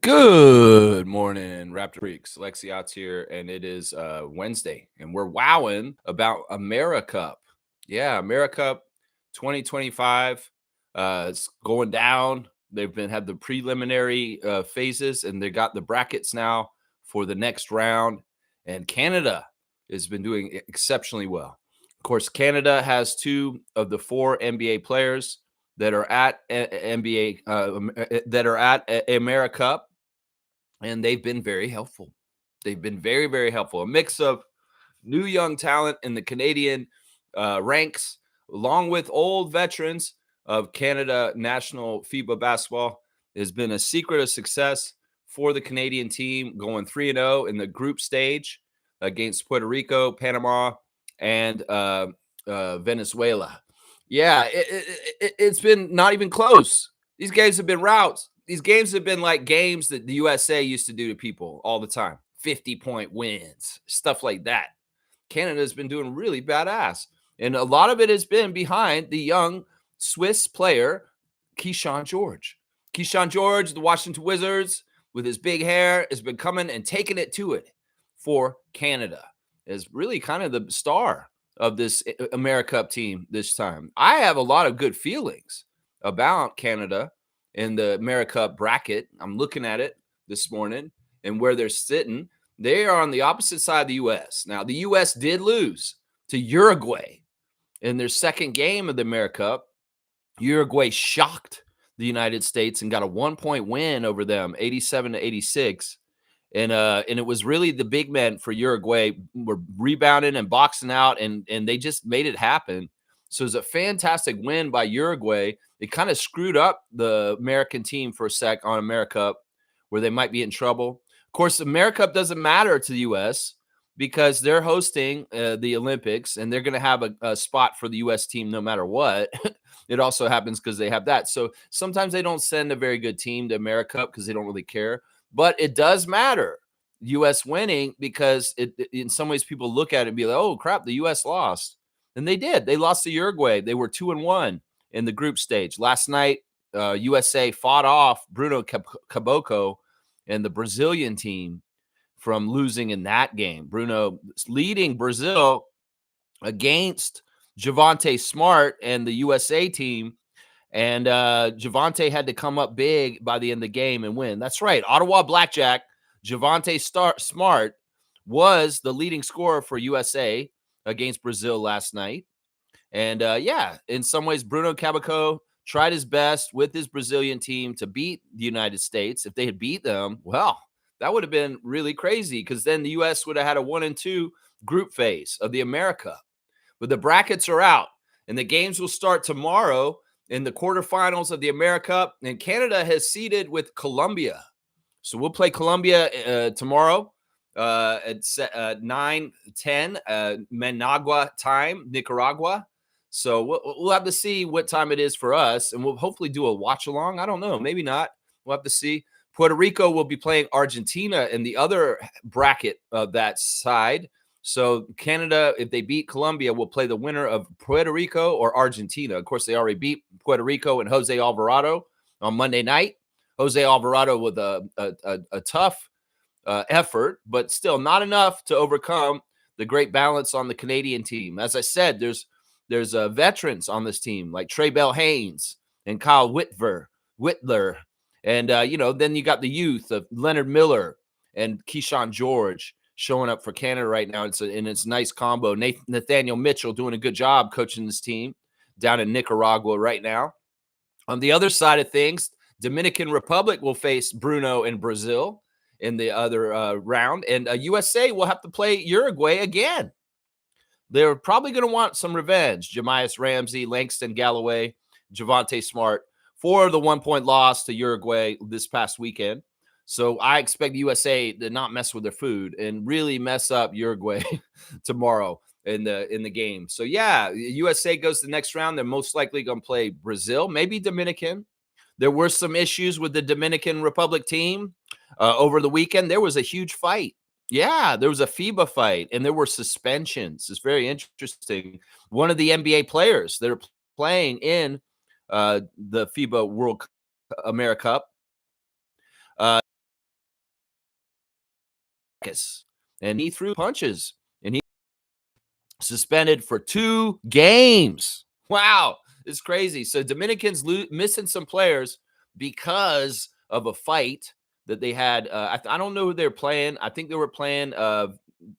Good morning, Raptor Freaks. Lexi Outs here, and it is Wednesday, and we're wowing about Americup. Yeah, Americup 2025. It's going down. They've had the preliminary phases, and they got the brackets now for the next round. And Canada has been doing exceptionally well. Of course, Canada has two of the four NBA players that are at Americup, and they've been very helpful. They've been very, very helpful. A mix of new young talent in the Canadian ranks, along with old veterans of Canada national FIBA basketball, has been a secret of success for the Canadian team, going 3-0 in the group stage against Puerto Rico, Panama, and Venezuela. Yeah, it's been not even close. These games have been routes. These games have been like games that the USA used to do to people all the time. 50-point wins, stuff like that. Canada's been doing really badass. And a lot of it has been behind the young Swiss player, Kyshawn George. Kyshawn George, the Washington Wizards, with his big hair, has been coming and taking it to it for Canada. Is really kind of the star of this Americup team this time. I have a lot of good feelings about Canada in the Americup bracket. I'm looking at it this morning and where they're sitting. They are on the opposite side of the U.S. Now, the U.S. did lose to Uruguay in their second game of the Americup. Uruguay shocked the United States and got a 1-point win over them, 87-86. And it was really the big men for Uruguay were rebounding and boxing out, and they just made it happen. So it was a fantastic win by Uruguay. It kind of screwed up the American team for a sec on Americup, where they might be in trouble. Of course, the Americup doesn't matter to the U.S. because they're hosting the Olympics, and they're going to have a spot for the U.S. team no matter what. It also happens because they have that. So sometimes they don't send a very good team to Americup because they don't really care. But it does matter, U.S. winning, because in some ways people look at it and be like, oh, crap, the U.S. lost. And they did. They lost to Uruguay. They were 2-1 in the group stage. Last night, USA fought off Bruno Caboclo and the Brazilian team from losing in that game. Bruno leading Brazil against Javonte Smart and the USA team. And Javonte had to come up big by the end of the game and win. That's right. Ottawa Blackjack, Javonte Smart was the leading scorer for USA against Brazil last night. And yeah, in some ways, Bruno Caboclo tried his best with his Brazilian team to beat the United States. If they had beat them, well, that would have been really crazy because then the U.S. would have had a 1-2 group phase of the Americup. But the brackets are out, and the games will start tomorrow in the quarterfinals of the Americup, and Canada has seeded with Colombia. So we'll play Colombia tomorrow at 9:10 Managua time, Nicaragua. So we'll have to see what time it is for us, and we'll hopefully do a watch along. I don't know, maybe not. We'll have to see. Puerto Rico will be playing Argentina in the other bracket of that side. So Canada, if they beat Colombia, will play the winner of Puerto Rico or Argentina. Of course, they already beat Puerto Rico and Jose Alvarado on Monday night. Jose Alvarado with a tough effort, but still not enough to overcome the great balance on the Canadian team. As I said, there's veterans on this team like Trey Bell Haynes and Kyle Whittler. And, then you got the youth of Leonard Miller and Kyshawn George showing up for Canada right now. It's a nice combo. Nathaniel Mitchell doing a good job coaching this team down in Nicaragua right now. On the other side of things, Dominican Republic will face Bruno and Brazil in the other round. And USA will have to play Uruguay again. They're probably going to want some revenge. Jamias Ramsey, Langston Galloway, Javonte Smart for the 1-point loss to Uruguay this past weekend. So I expect USA to not mess with their food and really mess up Uruguay tomorrow in the game. So yeah, USA goes to the next round. They're most likely going to play Brazil, maybe Dominican. There were some issues with the Dominican Republic team over the weekend. There was a huge fight. Yeah, there was a FIBA fight, and there were suspensions. It's very interesting. One of the NBA players that are playing in the FIBA World Americup and he threw punches, and he suspended for 2 games. Wow, it's crazy. So Dominicans missing some players because of a fight that they had. I don't know who they're playing. I think they were playing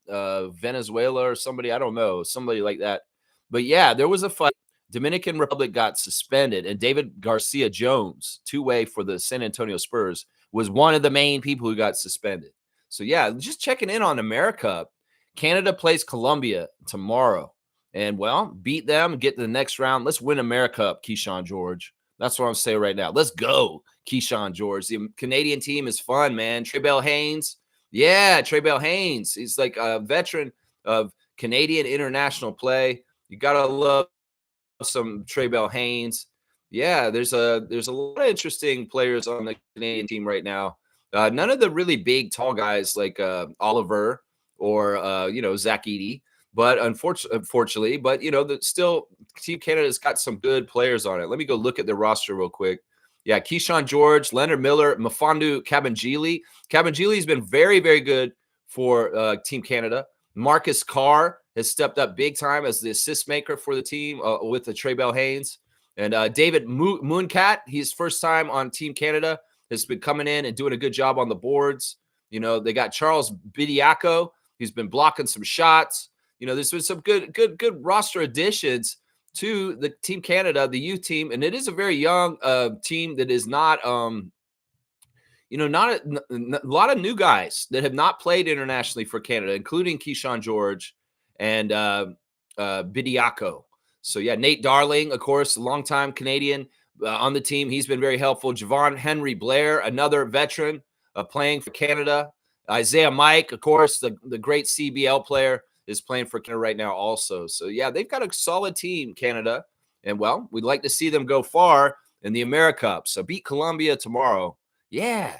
Venezuela or somebody. I don't know, somebody like that. But yeah, there was a fight. Dominican Republic got suspended, and David Garcia Jones, two-way for the San Antonio Spurs, was one of the main people who got suspended. So yeah, just checking in on Americup. Canada plays Colombia tomorrow, and well, beat them, get to the next round. Let's win Americup, Kyshawn George. That's what I'm saying right now. Let's go, Kyshawn George. The Canadian team is fun, man. Tre'Bell Haynes. Yeah, Tre'Bell Haynes. He's like a veteran of Canadian international play. You got to love some Tre'Bell Haynes. Yeah, there's a lot of interesting players on the Canadian team right now. None of the really big, tall guys like Oliver or Zach Edey, but unfortunately, but still Team Canada's got some good players on it. Let me go look at the roster real quick. Yeah, Kyshawn George, Leonard Miller, Mfiondu Kabengele. Kabengele's been very, very good for Team Canada. Marcus Carr has stepped up big time as the assist maker for the team with the Tre'Bell Haynes. And David Mooncat, his first time on Team Canada, has been coming in and doing a good job on the boards. They got Charles Bediako, who's been blocking some shots. There's been some good roster additions to the Team Canada, the youth team. And it is a very young team that is not not a lot of new guys that have not played internationally for Canada, including Kyshawn George and Bediako. So, yeah, Nate Darling, of course, a longtime Canadian on the team. He's been very helpful. Javon Henry Blair, another veteran playing for Canada. Isaiah Mike, of course, the great CBL player, is playing for Canada right now also. So, yeah, they've got a solid team, Canada. And, well, we'd like to see them go far in the Americup. So, beat Colombia tomorrow. Yeah,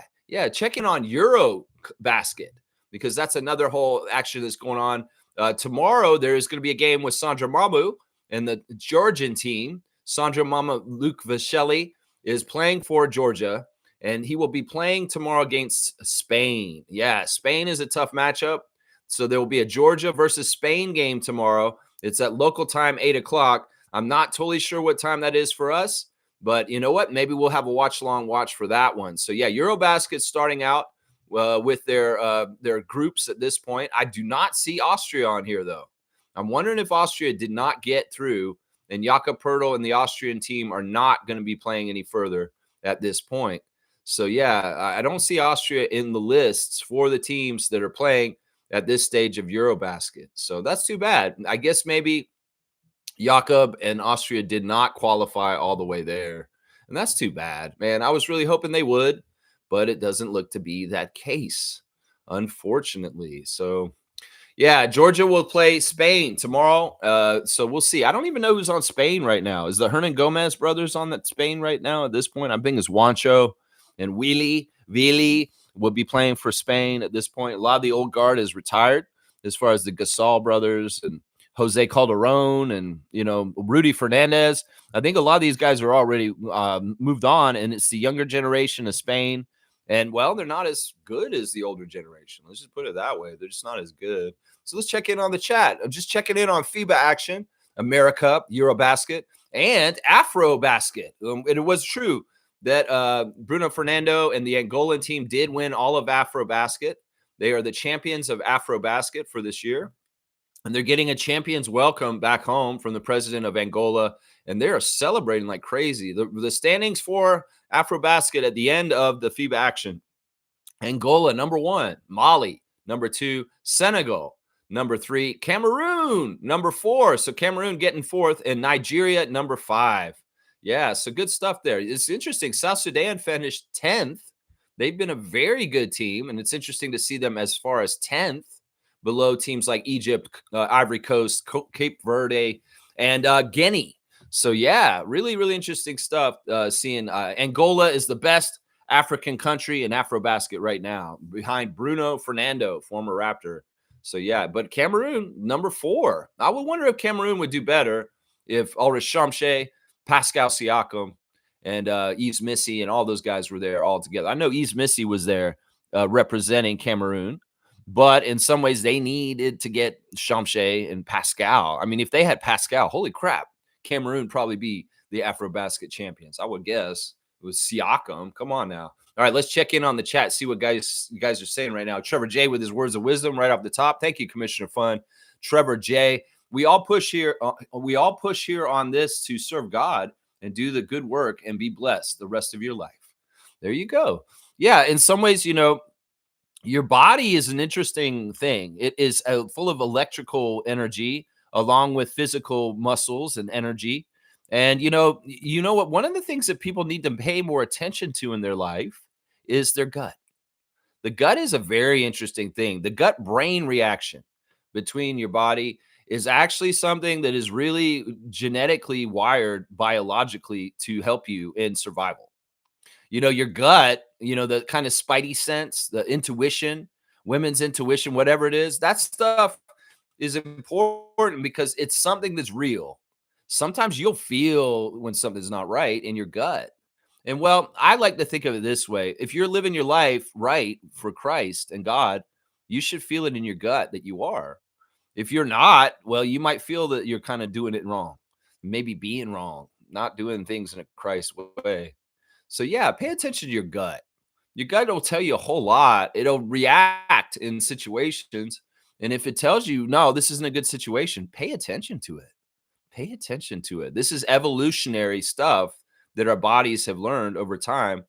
check in on Euro basket because that's another whole action that's going on. Tomorrow, there is going to be a game with Sandra Mamu and the Georgian team. Sandra Mamu Luke Vashelli is playing for Georgia, and he will be playing tomorrow against Spain. Yeah, Spain is a tough matchup. So there will be a Georgia versus Spain game tomorrow. It's at local time, 8 o'clock. I'm not totally sure what time that is for us. But you know what? Maybe we'll have a watch for that one. So, yeah, Eurobasket's starting out with their groups at this point. I do not see Austria on here, though. I'm wondering if Austria did not get through, and Jakob Poeltl and the Austrian team are not going to be playing any further at this point. So, yeah, I don't see Austria in the lists for the teams that are playing at this stage of Eurobasket. So that's too bad. I guess maybe Jakob and Austria did not qualify all the way there. And that's too bad, man. I was really hoping they would, but it doesn't look to be that case, unfortunately. So, yeah, Georgia will play Spain tomorrow. So we'll see. I don't even know who's on Spain right now. Is the Hernan Gomez brothers on that Spain right now at this point? I think it's Juancho and Vili will be playing for Spain at this point. A lot of the old guard is retired as far as the Gasol brothers and Jose Calderon and, Rudy Fernandez. I think a lot of these guys are already moved on, and it's the younger generation of Spain. And, well, they're not as good as the older generation. Let's just put it that way. They're just not as good. So let's check in on the chat. I'm just checking in on FIBA action, Americup, Eurobasket, and Afrobasket. It was true that Bruno Fernando and the Angolan team did win all of Afrobasket. They are the champions of Afrobasket for this year. And they're getting a champion's welcome back home from the president of Angola. And they are celebrating like crazy. The standings for Afrobasket at the end of the FIBA action. Angola, number 1. Mali, number 2. Senegal, number 3. Cameroon, number 4. So Cameroon getting 4th. And Nigeria, number 5. Yeah, so good stuff there. It's interesting. South Sudan finished 10th. They've been a very good team. And it's interesting to see them as far as 10th. Below teams like Egypt, Ivory Coast, Cape Verde, and Guinea. So, yeah, really, really interesting stuff. Seeing Angola is the best African country in Afrobasket right now, behind Bruno Fernando, former Raptor. So, yeah, but Cameroon, number 4. I would wonder if Cameroon would do better if Ulrich Shamshe, Pascal Siakam, and Yves Missy and all those guys were there all together. I know Yves Missy was there representing Cameroon. But in some ways, they needed to get Shamshe and Pascal. I mean, if they had Pascal, holy crap, Cameroon probably be the Afrobasket champions. I would guess it was Siakam. Come on now. All right, let's check in on the chat, see what you guys are saying right now. Trevor J with his words of wisdom right off the top. Thank you, Commissioner Fun. Trevor J. We all push here. We all push here on this to serve God and do the good work and be blessed the rest of your life. There you go. Yeah, in some ways, your body is an interesting thing. It is full of electrical energy along with physical muscles and energy. And you know what? One of the things that people need to pay more attention to in their life is their gut. The gut is a very interesting thing. The gut brain reaction between your body is actually something that is really genetically wired biologically to help you in survival. Your gut, the kind of spidey sense, the intuition, women's intuition, whatever it is, that stuff is important because it's something that's real. Sometimes you'll feel when something's not right in your gut. And well, I like to think of it this way. If you're living your life right for Christ and God, you should feel it in your gut that you are. If you're not, well, you might feel that you're kind of doing it wrong, maybe being wrong, not doing things in a Christ way. So yeah, pay attention to your gut. Your gut will tell you a whole lot. It'll react in situations. And if it tells you, no, this isn't a good situation, pay attention to it. Pay attention to it. This is evolutionary stuff that our bodies have learned over time.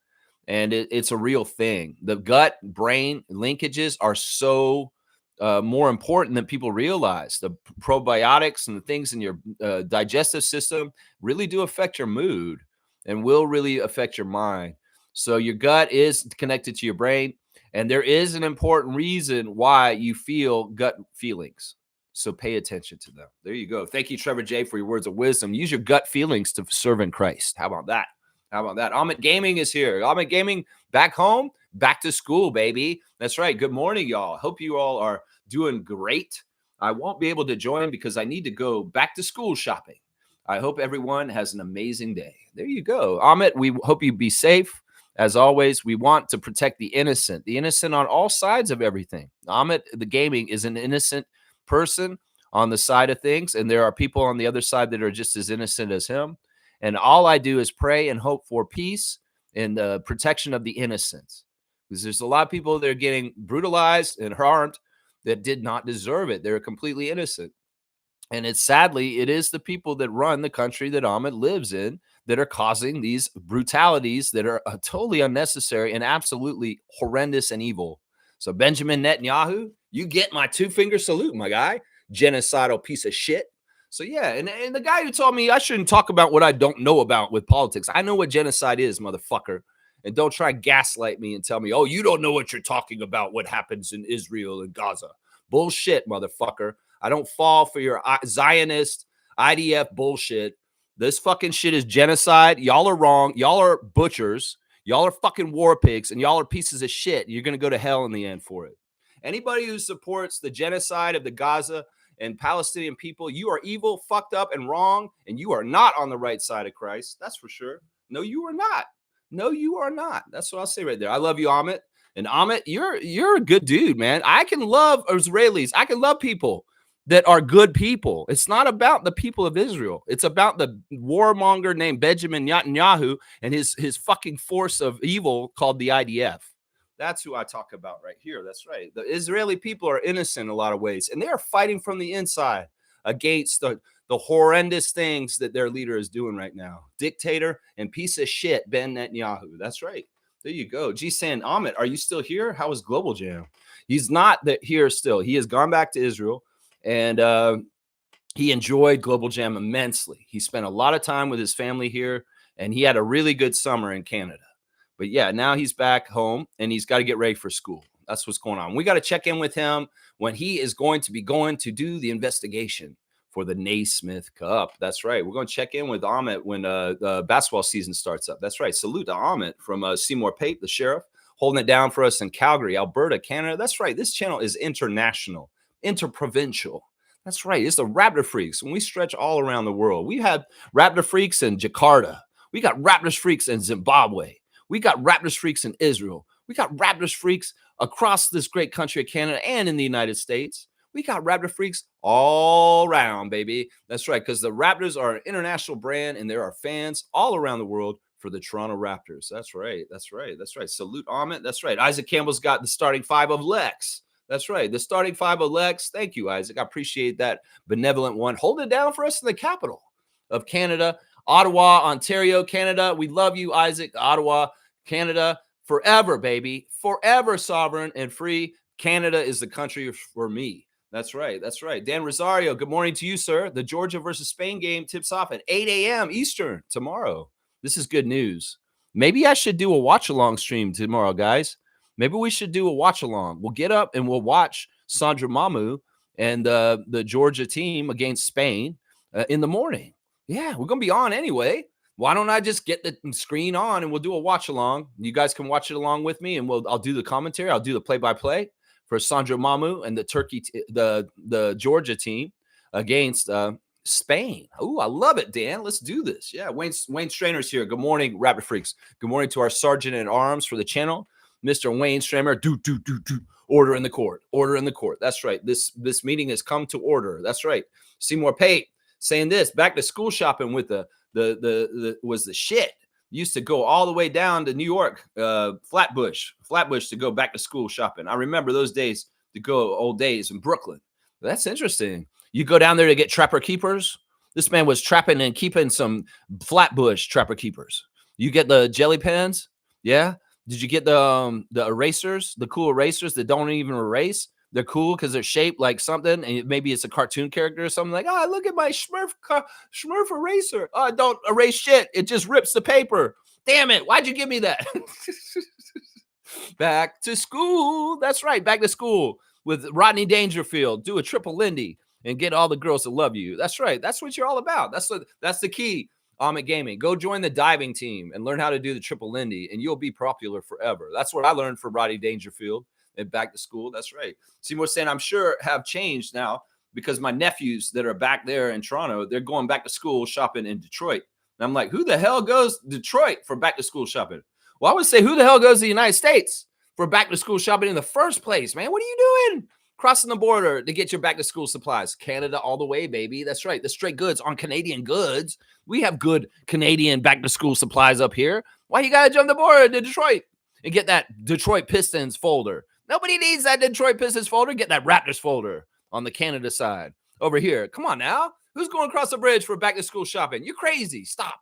And it's a real thing. The gut brain linkages are so more important than people realize. The probiotics and the things in your digestive system really do affect your mood and will really affect your mind. So your gut is connected to your brain, and there is an important reason why you feel gut feelings. So pay attention to them. There you go. Thank you, Trevor J, for your words of wisdom. Use your gut feelings to serve in Christ. How about that? How about that? Amit Gaming is here. Amit Gaming back home, back to school, baby. That's right. Good morning, y'all. Hope you all are doing great. I won't be able to join because I need to go back to school shopping. I hope everyone has an amazing day. There you go. Amit, we hope you be safe. As always, we want to protect the innocent on all sides of everything. Amit, the Gaming, is an innocent person on the side of things, and there are people on the other side that are just as innocent as him. And all I do is pray and hope for peace and the protection of the innocent, because there's a lot of people that are getting brutalized and harmed that did not deserve it. They're completely innocent. And it is the people that run the country that Ahmed lives in that are causing these brutalities that are totally unnecessary and absolutely horrendous and evil. So Benjamin Netanyahu, you get my 2-finger salute, my guy. Genocidal piece of shit. So yeah, and the guy who told me I shouldn't talk about what I don't know about with politics. I know what genocide is, motherfucker. And don't try and gaslight me and tell me, oh, you don't know what you're talking about, what happens in Israel and Gaza. Bullshit, motherfucker. I don't fall for your Zionist IDF bullshit. This fucking shit is genocide. Y'all are wrong. Y'all are butchers. Y'all are fucking war pigs, and y'all are pieces of shit. You're going to go to hell in the end for it. Anybody who supports the genocide of the Gaza and Palestinian people, you are evil, fucked up, and wrong, and you are not on the right side of Christ. That's for sure. No, you are not. No, you are not. That's what I'll say right there. I love you, Amit. And Amit, you're a good dude, man. I can love Israelis. I can love people that are good people. It's not about the people of Israel. It's about the warmonger named Benjamin Netanyahu and his fucking force of evil called the IDF. That's who I talk about right here. That's right. The Israeli people are innocent in a lot of ways, and they are fighting from the inside against the horrendous things that their leader is doing right now. Dictator and piece of shit, Ben Netanyahu. That's right. There you go. G San Ahmed, are you still here? How is Global Jam? He's not here still. He has gone back to Israel, and he enjoyed Global Jam immensely. He spent a lot of time with his family here, and he had a really good summer in Canada. But yeah, now he's back home, and he's got to get ready for school. That's what's going on. We got to check in with him when he is going to be going to do the investigation for the Naismith Cup. That's right. We're going to check in with Amit when the basketball season starts up. That's right. Salute to Amit from Seymour Pape, the sheriff, holding it down for us in Calgary, Alberta, Canada. That's right. This channel is international, interprovincial. That's right. It's the Raptor Freaks. When we stretch all around the world, we have Raptor Freaks in Jakarta. We got Raptor Freaks in Zimbabwe. We got Raptors Freaks in Israel. We got Raptors freaks across this great country of Canada and in the United States. We got Raptor freaks all around, baby. That's right, because the Raptors are an international brand and there are fans all around the world for the Toronto Raptors. That's right. That's right. That's right. Salute Amit. That's right. Isaac Campbell's got the starting five of Lex. That's right. The starting five of Lex. Thank you, Isaac. I appreciate that benevolent one. Hold it down for us in the capital of Canada, Ottawa, Ontario, Canada. We love you, Isaac. Ottawa, Canada, forever, baby. Forever sovereign and free. Canada is the country for me. That's right. That's right. Dan Rosario, good morning to you, sir. The Georgia versus Spain game tips off at 8 a.m. Eastern tomorrow. This is good news. Maybe I should do a watch-along stream tomorrow, guys. Maybe we should do a watch-along. We'll get up and we'll watch Sandra Mamu and the Georgia team against Spain in the morning. Yeah, we're going to be on anyway. Why don't I just get the screen on and we'll do a watch-along. You guys can watch it along with me, and I'll do the commentary. I'll do the play-by-play for Sandra Mamu and the Georgia team against Spain. Oh, I love it, Dan. Let's do this. Yeah, Wayne Strainer's here. Good morning, Raptor Freaks. Good morning to our Sergeant at Arms for the channel, Mr. Wayne Stramer. Order in the court. Order in the court. That's right. This meeting has come to order. That's right. Seymour Pate saying this. Back to school shopping with the was the shit. Used to go all the way down to New York, Flatbush to go back to school shopping. I remember those days, to go old days in Brooklyn. That's interesting. You go down there to get trapper keepers. This man was trapping and keeping some Flatbush trapper keepers. You get the jelly pens. Yeah. Did you get the erasers, the cool erasers that don't even erase? They're cool because they're shaped like something, and maybe it's a cartoon character or something like, oh, look at my Smurf eraser. Oh, don't erase shit. It just rips the paper. Damn it. Why'd you give me that? Back to school. That's right. Back to school with Rodney Dangerfield. Do a triple Lindy and get all the girls to love you. That's right. That's what you're all about. That's the key. Amit Gaming. Go join the diving team and learn how to do the triple Lindy, and you'll be popular forever. That's what I learned from Rodney Dangerfield and back to school. That's right. Seymour saying, I'm sure have changed now because my nephews that are back there in Toronto, they're going back to school shopping in Detroit. And I'm like, who the hell goes to Detroit for back to school shopping? Well, I would say, who the hell goes to the United States for back to school shopping in the first place, man? What are you doing? Crossing the border to get your back to school supplies. Canada all the way, baby. That's right. The straight goods on Canadian goods. We have good Canadian back to school supplies up here. Why you got to jump the border to Detroit and get that Detroit Pistons folder? Nobody needs that Detroit Pistons folder. Get that Raptors folder on the Canada side over here. Come on now. Who's going across the bridge for back to school shopping? You're crazy. Stop.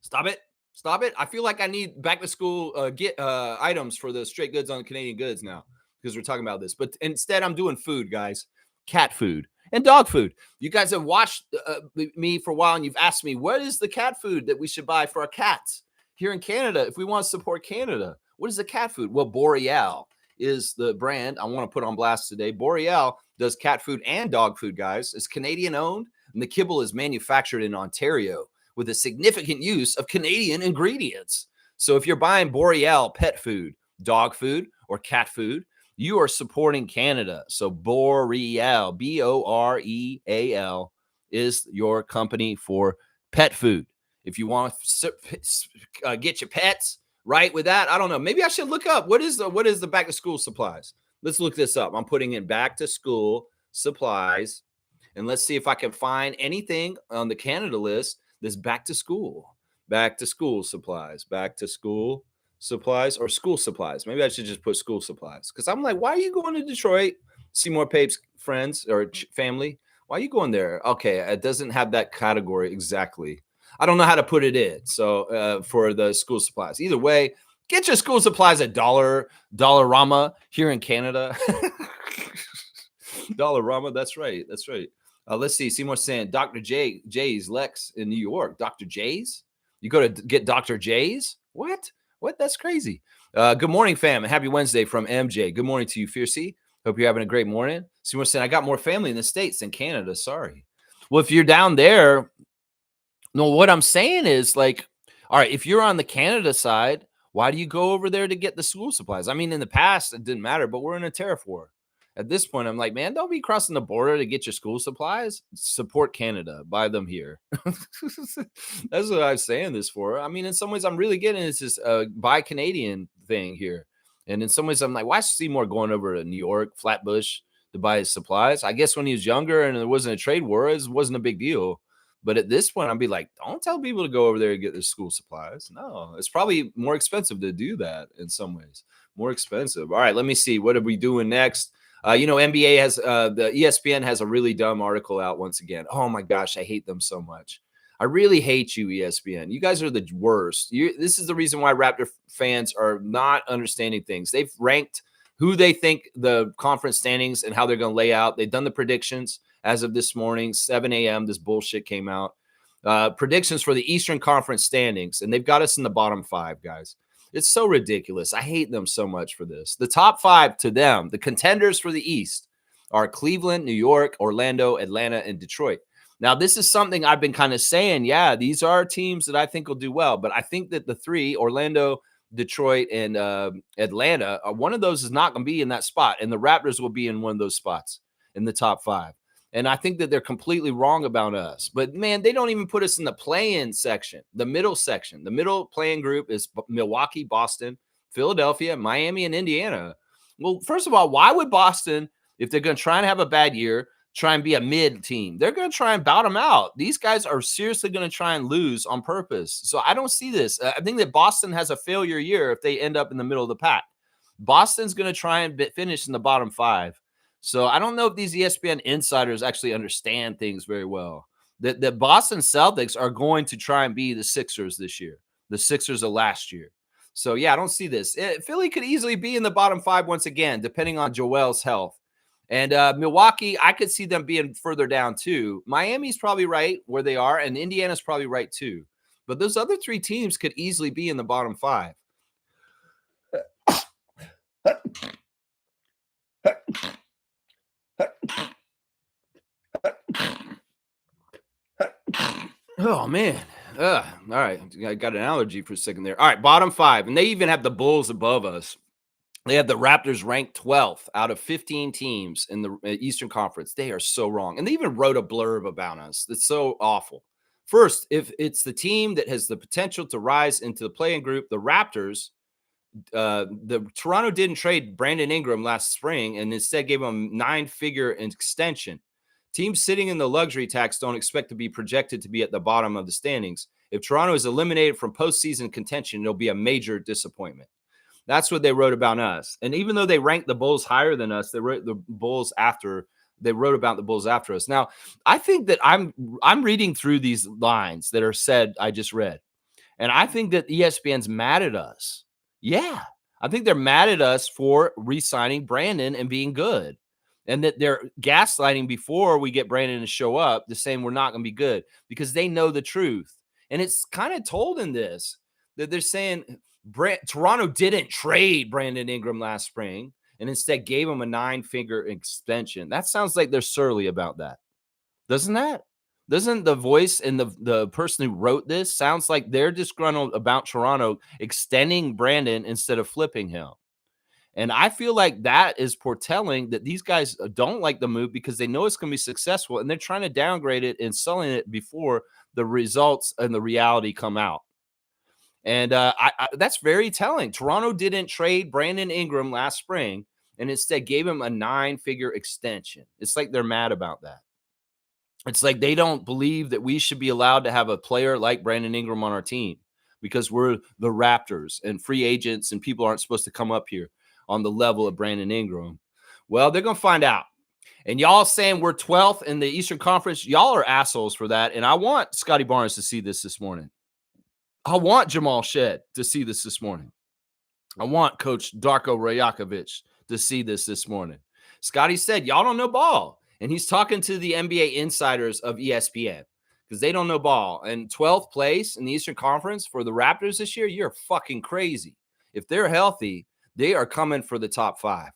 Stop it. Stop it. I feel like I need back to school items for the straight goods on Canadian goods now, because we're talking about this. But instead, I'm doing food, guys. Cat food and dog food. You guys have watched me for a while, and you've asked me, what is the cat food that we should buy for our cats here in Canada if we want to support Canada? What is the cat food? Well, Boreal is the brand I want to put on blast today. Boreal does cat food and dog food, guys. It's Canadian owned, and the kibble is manufactured in Ontario with a significant use of Canadian ingredients. So if you're buying Boreal pet food, dog food, or cat food, you are supporting Canada. So Boreal, Boreal, is your company for pet food. If you want to get your pets right with that, I don't know. Maybe I should look up what is the back to school supplies. Let's look this up. I'm putting in back to school supplies, and let's see if I can find anything on the Canada list that's back to school supplies, back to school supplies, or school supplies. Maybe I should just put school supplies, because I'm like, why are you going to Detroit? Seymour Pape's friends or family. Why are you going there? Okay, it doesn't have that category exactly. I don't know how to put it in. So for the school supplies, either way, get your school supplies at Dollarama here in Canada. Dollarama. That's right. That's right. Let's see. Seymour saying Dr. J's Lex in New York. Dr. J's? You go to get Dr. J's? What? That's crazy. Good morning, fam. Happy Wednesday from MJ. Good morning to you, Fiercey. Hope you're having a great morning. Seymour saying, I got more family in the States than Canada. Sorry. Well, if you're down there, no, what I'm saying is, like, all right, if you're on the Canada side, why do you go over there to get the school supplies? I mean, in the past, it didn't matter, but we're in a tariff war. At this point, I'm like, man, don't be crossing the border to get your school supplies. Support Canada. Buy them here. That's what I'm saying this for. I mean, in some ways, I'm really getting this buy Canadian thing here. And in some ways, I'm like, why is Seymour going over to New York, Flatbush to buy his supplies? I guess when he was younger and there wasn't a trade war, it wasn't a big deal. But at this point, I'd be like, don't tell people to go over there and get their school supplies. No, it's probably more expensive to do that in some ways. More expensive. All right, let me see. What are we doing next? NBA has the ESPN has a really dumb article out once again. Oh my gosh, I hate them so much. I really hate you, ESPN. You guys are the worst. This is the reason why Raptor fans are not understanding things. They've ranked who they think the conference standings and how they're going to lay out. They've done the predictions as of this morning, 7 a.m. This bullshit came out. Predictions for the Eastern Conference standings, and they've got us in the bottom 5, guys. It's so ridiculous. I hate them so much for this. The top 5 to them, the contenders for the East, are Cleveland, New York, Orlando, Atlanta, and Detroit. Now, this is something I've been kind of saying, yeah, these are teams that I think will do well. But I think that the 3, Orlando, Detroit, and Atlanta, one of those is not going to be in that spot. And the Raptors will be in one of those spots in the top 5. And I think that they're completely wrong about us. But, man, they don't even put us in the play-in section, the middle section. The middle play-in group is Milwaukee, Boston, Philadelphia, Miami, and Indiana. Well, first of all, why would Boston, if they're going to try and have a bad year, try and be a mid team? They're going to try and bottom out. These guys are seriously going to try and lose on purpose. So I don't see this. I think that Boston has a failure year if they end up in the middle of the pack. Boston's going to try and finish in the bottom 5. So I don't know if these ESPN insiders actually understand things very well. The Boston Celtics are going to try and be the Sixers this year, the Sixers of last year. So, yeah, I don't see this. Philly could easily be in the bottom 5 once again, depending on Joel's health. And Milwaukee, I could see them being further down too. Miami's probably right where they are, and Indiana's probably right too. But those other 3 teams could easily be in the bottom 5. Oh, man. All right. I got an allergy for a second there. All right, bottom 5. And they even have the Bulls above us. They have the Raptors ranked 12th out of 15 teams in the Eastern Conference. They are so wrong. And they even wrote a blurb about us. That's so awful. First, if it's the team that has the potential to rise into the play-in group, the Raptors, the Toronto didn't trade Brandon Ingram last spring and instead gave him a 9-figure extension. Teams sitting in the luxury tax don't expect to be projected to be at the bottom of the standings. If Toronto is eliminated from postseason contention, it'll be a major disappointment. That's what they wrote about us. And even though they ranked the Bulls higher than us, they wrote the Bulls after. They wrote about the Bulls after us. Now, I think that I'm reading through these lines that are said, I just read. And I think that ESPN's mad at us. Yeah. I think they're mad at us for re-signing Brandon and being good. And that they're gaslighting before we get Brandon to show up, to saying we're not going to be good because they know the truth. And it's kind of told in this that they're saying Toronto didn't trade Brandon Ingram last spring and instead gave him a 9-figure extension. That sounds like they're surly about that. Doesn't that? Doesn't the voice and the person who wrote this sounds like they're disgruntled about Toronto extending Brandon instead of flipping him? And I feel like that is foretelling that these guys don't like the move because they know it's going to be successful and they're trying to downgrade it and selling it before the results and the reality come out. And that's very telling. Toronto didn't trade Brandon Ingram last spring and instead gave him a 9-figure extension. It's like they're mad about that. It's like they don't believe that we should be allowed to have a player like Brandon Ingram on our team because we're the Raptors and free agents and people aren't supposed to come up here on the level of Brandon Ingram. Well, they're going to find out. And y'all saying we're 12th in the Eastern Conference, y'all are assholes for that. And I want Scotty Barnes to see this morning. I want Jamal Shed to see this morning. I want Coach Darko Rajakovic to see this morning. Scotty said, y'all don't know ball. And he's talking to the NBA insiders of ESPN because they don't know ball. And 12th place in the Eastern Conference for the Raptors this year, you're fucking crazy. If they're healthy, they are coming for the top 5.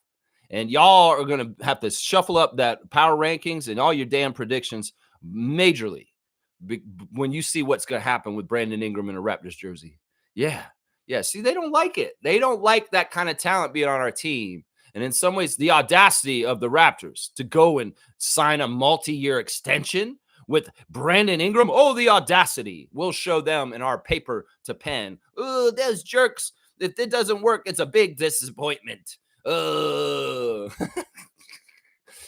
And y'all are going to have to shuffle up that power rankings and all your damn predictions majorly when you see what's going to happen with Brandon Ingram in a Raptors jersey. Yeah. See, they don't like it. They don't like that kind of talent being on our team. And in some ways, the audacity of the Raptors to go and sign a multi-year extension with Brandon Ingram. Oh, the audacity. We'll show them in our paper to pen. Oh, those jerks. If it doesn't work, it's a big disappointment.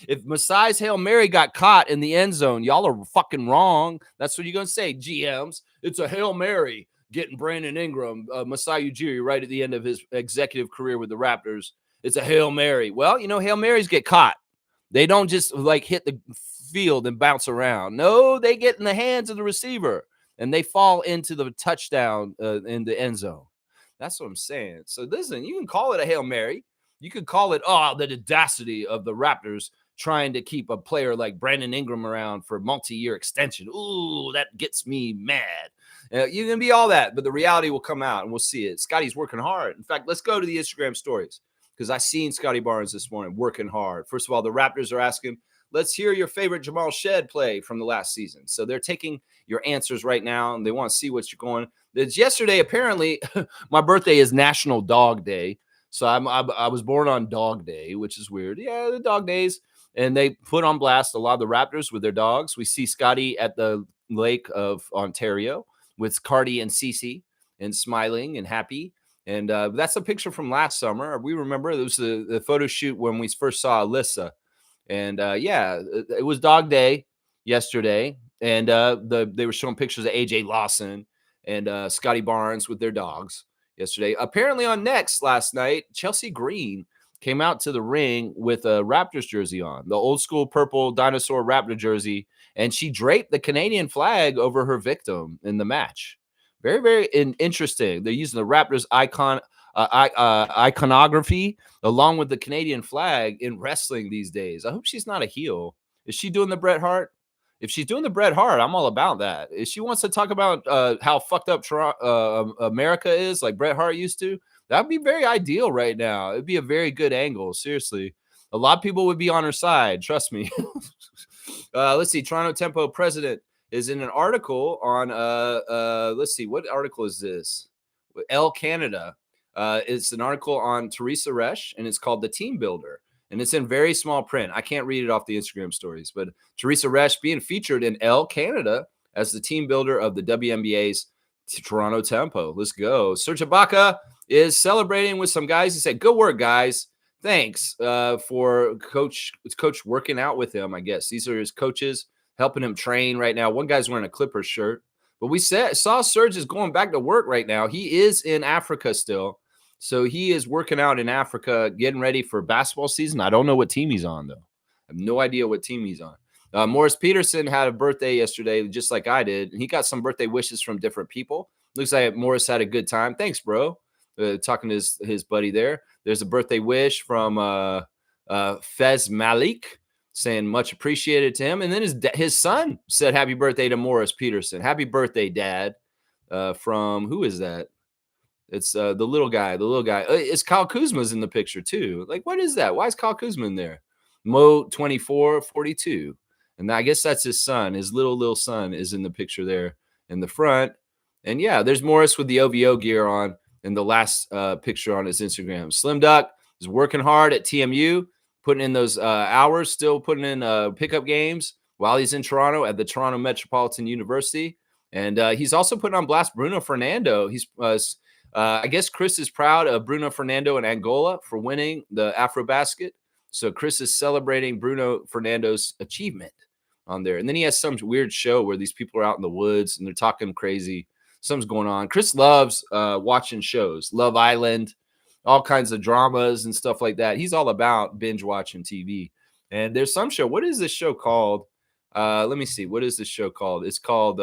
If Masai's Hail Mary got caught in the end zone, y'all are fucking wrong. That's what you're going to say, GMs. It's a Hail Mary getting Brandon Ingram, Masai Ujiri, right at the end of his executive career with the Raptors. It's a Hail Mary. Well, Hail Marys get caught. They don't just like hit the field and bounce around. No, they get in the hands of the receiver and they fall into the touchdown in the end zone. That's what I'm saying. So listen, you can call it a Hail Mary. You could call it, the audacity of the Raptors trying to keep a player like Brandon Ingram around for multi-year extension. Ooh, that gets me mad. You can be all that, but the reality will come out and we'll see it. Scotty's working hard. In fact, let's go to the Instagram stories because I seen Scotty Barnes this morning working hard. First of all, the Raptors are asking, let's hear your favorite Jamal Shed play from the last season. So they're taking your answers right now and they want to see what you're going. It's yesterday, apparently, my birthday is National Dog Day. So I was born on Dog Day, which is weird. Yeah, the dog days. And they put on blast a lot of the Raptors with their dogs. We see Scotty at the Lake of Ontario with Cardi and Cece and smiling and happy. And that's a picture from last summer. We remember it was the photo shoot when we first saw Alyssa. And it was Dog Day yesterday. And they were showing pictures of AJ Lawson and Scotty Barnes with their dogs yesterday. Apparently on Next last night, Chelsea Green came out to the ring with a Raptors jersey on, the old school purple dinosaur Raptor jersey, and she draped the Canadian flag over her victim in the match. Very, very interesting. They're using the Raptors iconography along with the Canadian flag in wrestling these days. I hope she's not a heel. Is she doing the Bret Hart? If she's doing the Bret Hart, I'm all about that. If she wants to talk about how fucked up America is, like Bret Hart used to, that'd be very ideal right now. It'd be a very good angle. Seriously, a lot of people would be on her side. Trust me. Let's see. Toronto Tempo president is in an article on. Let's see. What article is this? Elle Canada. It's an article on Teresa Resch, and it's called "The Team Builder." And it's in very small print. I can't read it off the Instagram stories, but Teresa Resch being featured in Elle Canada as the team builder of the WNBA's Toronto Tempo. Let's go. Serge Ibaka is celebrating with some guys. He said, good work, guys. Thanks for coach working out with him, I guess. These are his coaches helping him train right now. One guy's wearing a Clippers shirt. But we saw Serge is going back to work right now. He is in Africa still. So he is working out in Africa, getting ready for basketball season. I don't know what team he's on, though. I have no idea what team he's on. Morris Peterson had a birthday yesterday, just like I did. And he got some birthday wishes from different people. Looks like Morris had a good time. Thanks, bro. Talking to his buddy there. There's a birthday wish from Fez Malik saying much appreciated to him. And then his son said happy birthday to Morris Peterson. Happy birthday, Dad. From who is that? It's the little guy. It's Kyle Kuzma's in the picture too. Like, what is that? Why is Kyle Kuzma in there? Mo 2442. And I guess that's his son. His little son is in the picture there in the front. And yeah, there's Morris with the OVO gear on in the last picture on his Instagram. Slim Duck is working hard at TMU, putting in those hours, still putting in pickup games while he's in Toronto at the Toronto Metropolitan University. And he's also putting on blast Bruno Fernando. He's I guess Chris is proud of Bruno Fernando in Angola for winning the Afrobasket. So Chris is celebrating Bruno Fernando's achievement on there. And then he has some weird show where these people are out in the woods and they're talking crazy. Something's going on. Chris loves watching shows, Love Island, all kinds of dramas and stuff like that. He's all about binge watching TV. And there's some show. What is this show called? Let me see. What is this show called? It's called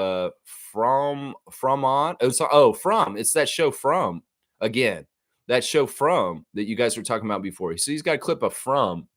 From. It's that show From again. That show From that you guys were talking about before. So he's got a clip of From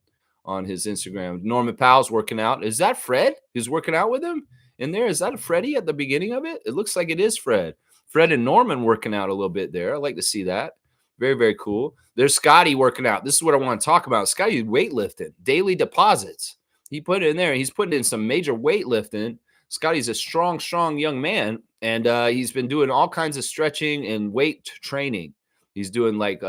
on his Instagram. Norman Powell's working out. Is that Fred who's working out with him in there? Is that Freddie at the beginning of it? It looks like it is Fred. Fred and Norman working out a little bit there. I like to see that. Very, very cool. There's Scotty working out. This is what I want to talk about. Scotty weightlifting, daily deposits. He put it in there. He's putting in some major weightlifting. Scotty's a strong young man, and he's been doing all kinds of stretching and weight training. He's doing like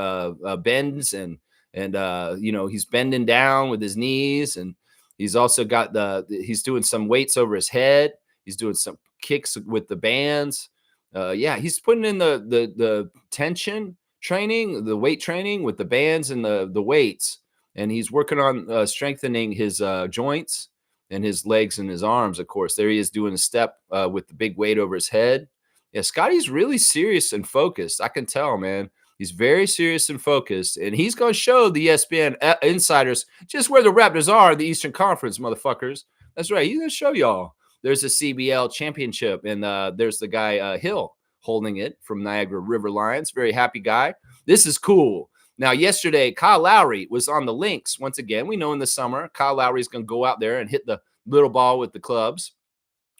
bends and he's bending down with his knees, and he's also got he's doing some weights over his head. He's doing some kicks with the bands. He's putting in the tension training, the weight training with the bands and the weights, and he's working on strengthening his joints and his legs and his arms. Of course, there he is doing a step with the big weight over his head. Yeah, Scotty's really serious and focused. I can tell, man. He's very serious and focused, and he's going to show the ESPN insiders just where the Raptors are in the Eastern Conference, motherfuckers. That's right. He's going to show y'all. There's a CBL championship, and there's the guy Hill holding it from Niagara River Lions. Very happy guy. This is cool. Now, yesterday, Kyle Lowry was on the Lynx. Once again, we know in the summer, Kyle Lowry's going to go out there and hit the little ball with the clubs.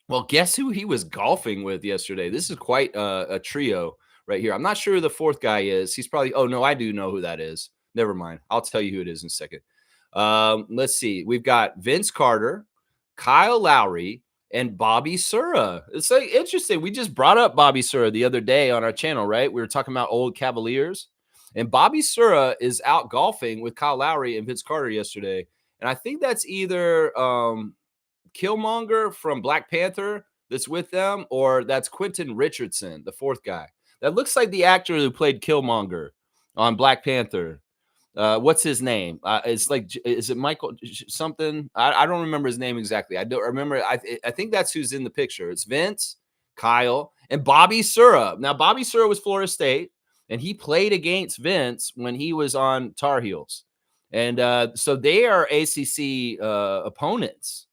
Well, guess who he was golfing with yesterday? This is quite a trio right here. I'm not sure who the fourth guy is. He's probably, oh, no, I do know who that is. Never mind. I'll tell you who it is in a second. Let's see. We've got Vince Carter, Kyle Lowry, and Bobby Sura. It's like interesting. We just brought up Bobby Sura the other day on our channel, right? We were talking about old Cavaliers. And Bobby Sura is out golfing with Kyle Lowry and Vince Carter yesterday. And I think that's either Killmonger from Black Panther that's with them, or that's Quentin Richardson, the fourth guy. That looks like the actor who played Killmonger on Black Panther. What's his name? It's like, is it Michael something? I don't remember his name exactly. I don't remember. I think that's who's in the picture. It's Vince, Kyle, and Bobby Sura. Now, Bobby Sura was Florida State, and he played against Vince when he was on Tar Heels. And so they are ACC opponents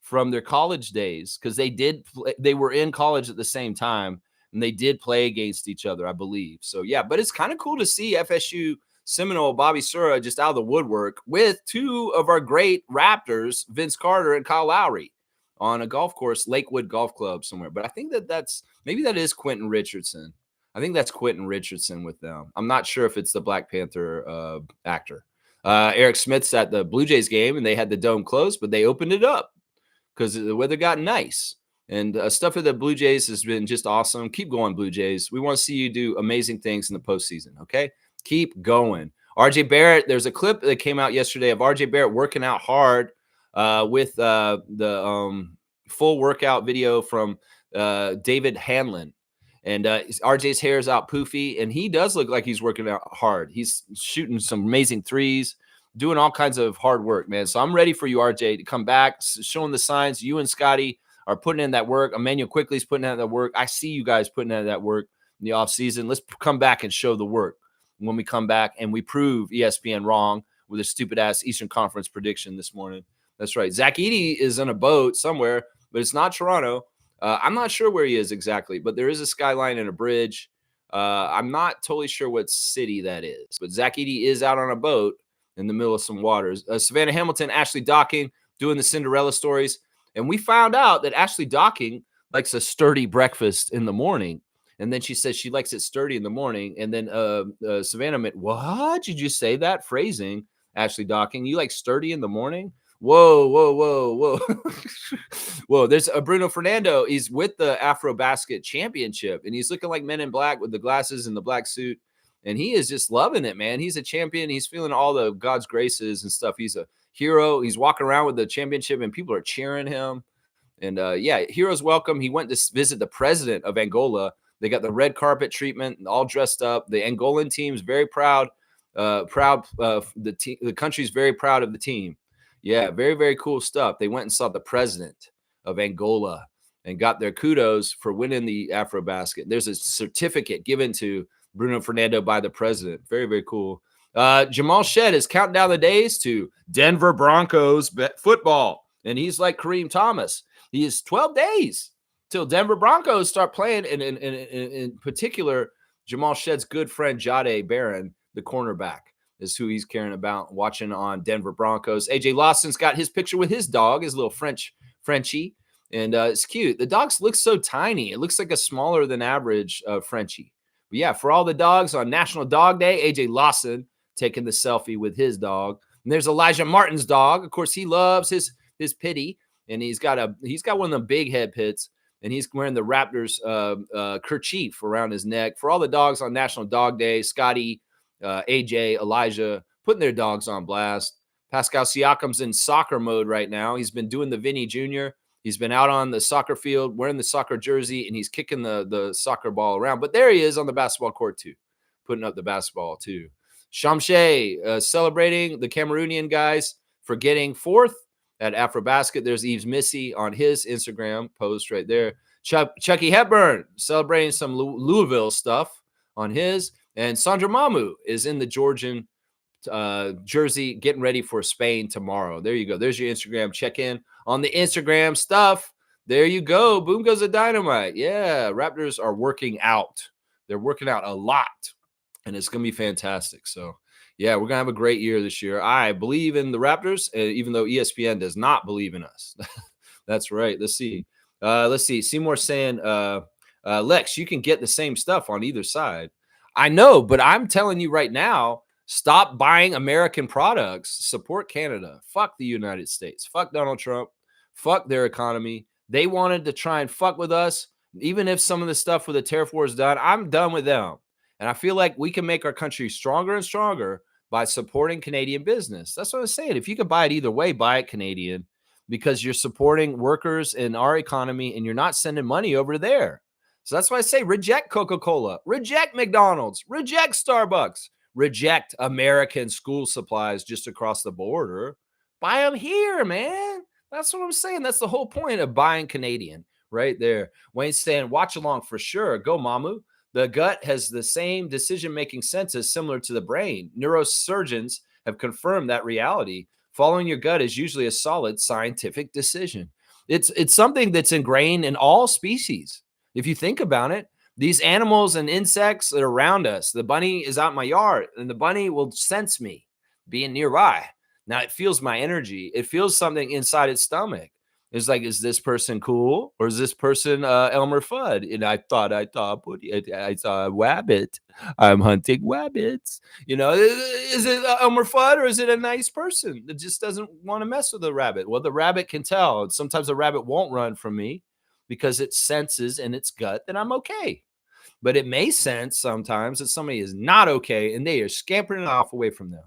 from their college days, because they were in college at the same time, and they did play against each other, I believe. So, yeah, but it's kind of cool to see FSU Seminole Bobby Sura just out of the woodwork with two of our great Raptors, Vince Carter and Kyle Lowry, on a golf course, Lakewood Golf Club somewhere. But I think that is Quentin Richardson. I think that's Quentin Richardson with them. I'm not sure if it's the Black Panther actor. Eric Smith's at the Blue Jays game, and they had the dome closed, but they opened it up because the weather got nice. And stuff at the Blue Jays has been just awesome. Keep going, Blue Jays. We want to see you do amazing things in the postseason, okay? Keep going. RJ Barrett, there's a clip that came out yesterday of RJ Barrett working out hard with the full workout video from David Hanlon. And RJ's hair is out poofy, and he does look like he's working out hard. He's shooting some amazing threes, doing all kinds of hard work, man. So I'm ready for you, RJ, to come back, showing the signs. You and Scotty are putting in that work. Emmanuel Quickly's putting in that work. I see you guys putting in that work in the offseason. Let's come back and show the work when we come back and we prove ESPN wrong with a stupid-ass Eastern Conference prediction this morning. That's right. Zach Edey is on a boat somewhere, but it's not Toronto. I'm not sure where he is exactly, but there is a skyline and a bridge. I'm not totally sure what city that is, but Zach Edey is out on a boat in the middle of some waters. Savannah Hamilton, Ashley Docking doing the Cinderella stories. And we found out that Ashley Docking likes a sturdy breakfast in the morning. And then she says she likes it sturdy in the morning. And then Savannah meant, what? Did you say that? Phrasing, Ashley Docking. You like sturdy in the morning? Whoa, whoa, whoa, whoa. Whoa, there's a Bruno Fernando. He's with the Afro Basket Championship, and he's looking like Men in Black with the glasses and the black suit. And he is just loving it, man. He's a champion. He's feeling all the God's graces and stuff. He's a hero. He's walking around with the championship, and people are cheering him. And, yeah, heroes welcome. He went to visit the president of Angola. They got the red carpet treatment, all dressed up. The Angolan team's very proud. The country's very proud of the team. Yeah, very, very cool stuff. They went and saw the president of Angola and got their kudos for winning the Afro Basket. There's a certificate given to Bruno Fernando by the president. Very, very cool. Jamal Shed is counting down the days to Denver Broncos football. And he's like Kareem Thomas. He is 12 days till Denver Broncos start playing. And in particular, Jamal Shed's good friend, Jade Barron, the cornerback, is who he's caring about, watching on Denver Broncos. AJ Lawson's got his picture with his dog, his little Frenchie. And it's cute. The dogs look so tiny. It looks like a smaller than average Frenchie. But yeah, for all the dogs on National Dog Day, AJ Lawson taking the selfie with his dog. And there's Elijah Martin's dog. Of course, he loves his pitty, and he's got one of the big head pits, and he's wearing the Raptors kerchief around his neck. For all the dogs on National Dog Day, Scotty, AJ, Elijah, putting their dogs on blast. Pascal Siakam's in soccer mode right now. He's been doing the Vinny Jr. He's been out on the soccer field wearing the soccer jersey, and he's kicking the soccer ball around. But there he is on the basketball court too. putting up the basketball too. Shamshe celebrating the Cameroonian guys for getting fourth at AfroBasket. There's Eves Missy on his Instagram post right there. Chucky Hepburn celebrating some Louisville stuff on his. And Sandra Mamu is in the Georgian jersey getting ready for Spain tomorrow. There you go. There's your Instagram. Check in on the Instagram stuff. There you go. Boom goes the dynamite. Yeah, Raptors are working out. They're working out a lot, and it's going to be fantastic. So, yeah, we're going to have a great year this year. I believe in the Raptors, even though ESPN does not believe in us. That's right. Let's see. Seymour saying, Lex, you can get the same stuff on either side. I know, but I'm telling you right now, stop buying American products. Support Canada. Fuck the United States. Fuck Donald Trump. Fuck their economy. They wanted to try and fuck with us. Even if some of the stuff with the tariff war is done, I'm done with them. And I feel like we can make our country stronger and stronger by supporting Canadian business. That's what I'm saying. If you could buy it either way, buy it Canadian, because you're supporting workers in our economy and you're not sending money over there. So that's why I say reject Coca-Cola, reject McDonald's, reject Starbucks, reject American school supplies just across the border. Buy them here, man. That's what I'm saying. That's the whole point of buying Canadian right there. Wayne's saying, watch along for sure. Go, Mamu. The gut has the same decision-making senses similar to the brain. Neurosurgeons have confirmed that reality. Following your gut is usually a solid scientific decision. It's something that's ingrained in all species. If you think about it, these animals and insects that are around us, the bunny is out in my yard, and the bunny will sense me being nearby. Now it feels my energy. It feels something inside its stomach. It's like, is this person cool, or is this person Elmer Fudd? And I saw a rabbit. I'm hunting rabbits. Is it Elmer Fudd, or is it a nice person that just doesn't want to mess with the rabbit? Well, the rabbit can tell. Sometimes the rabbit won't run from me because it senses in its gut that I'm okay. But it may sense sometimes that somebody is not okay, and they are scampering off away from them.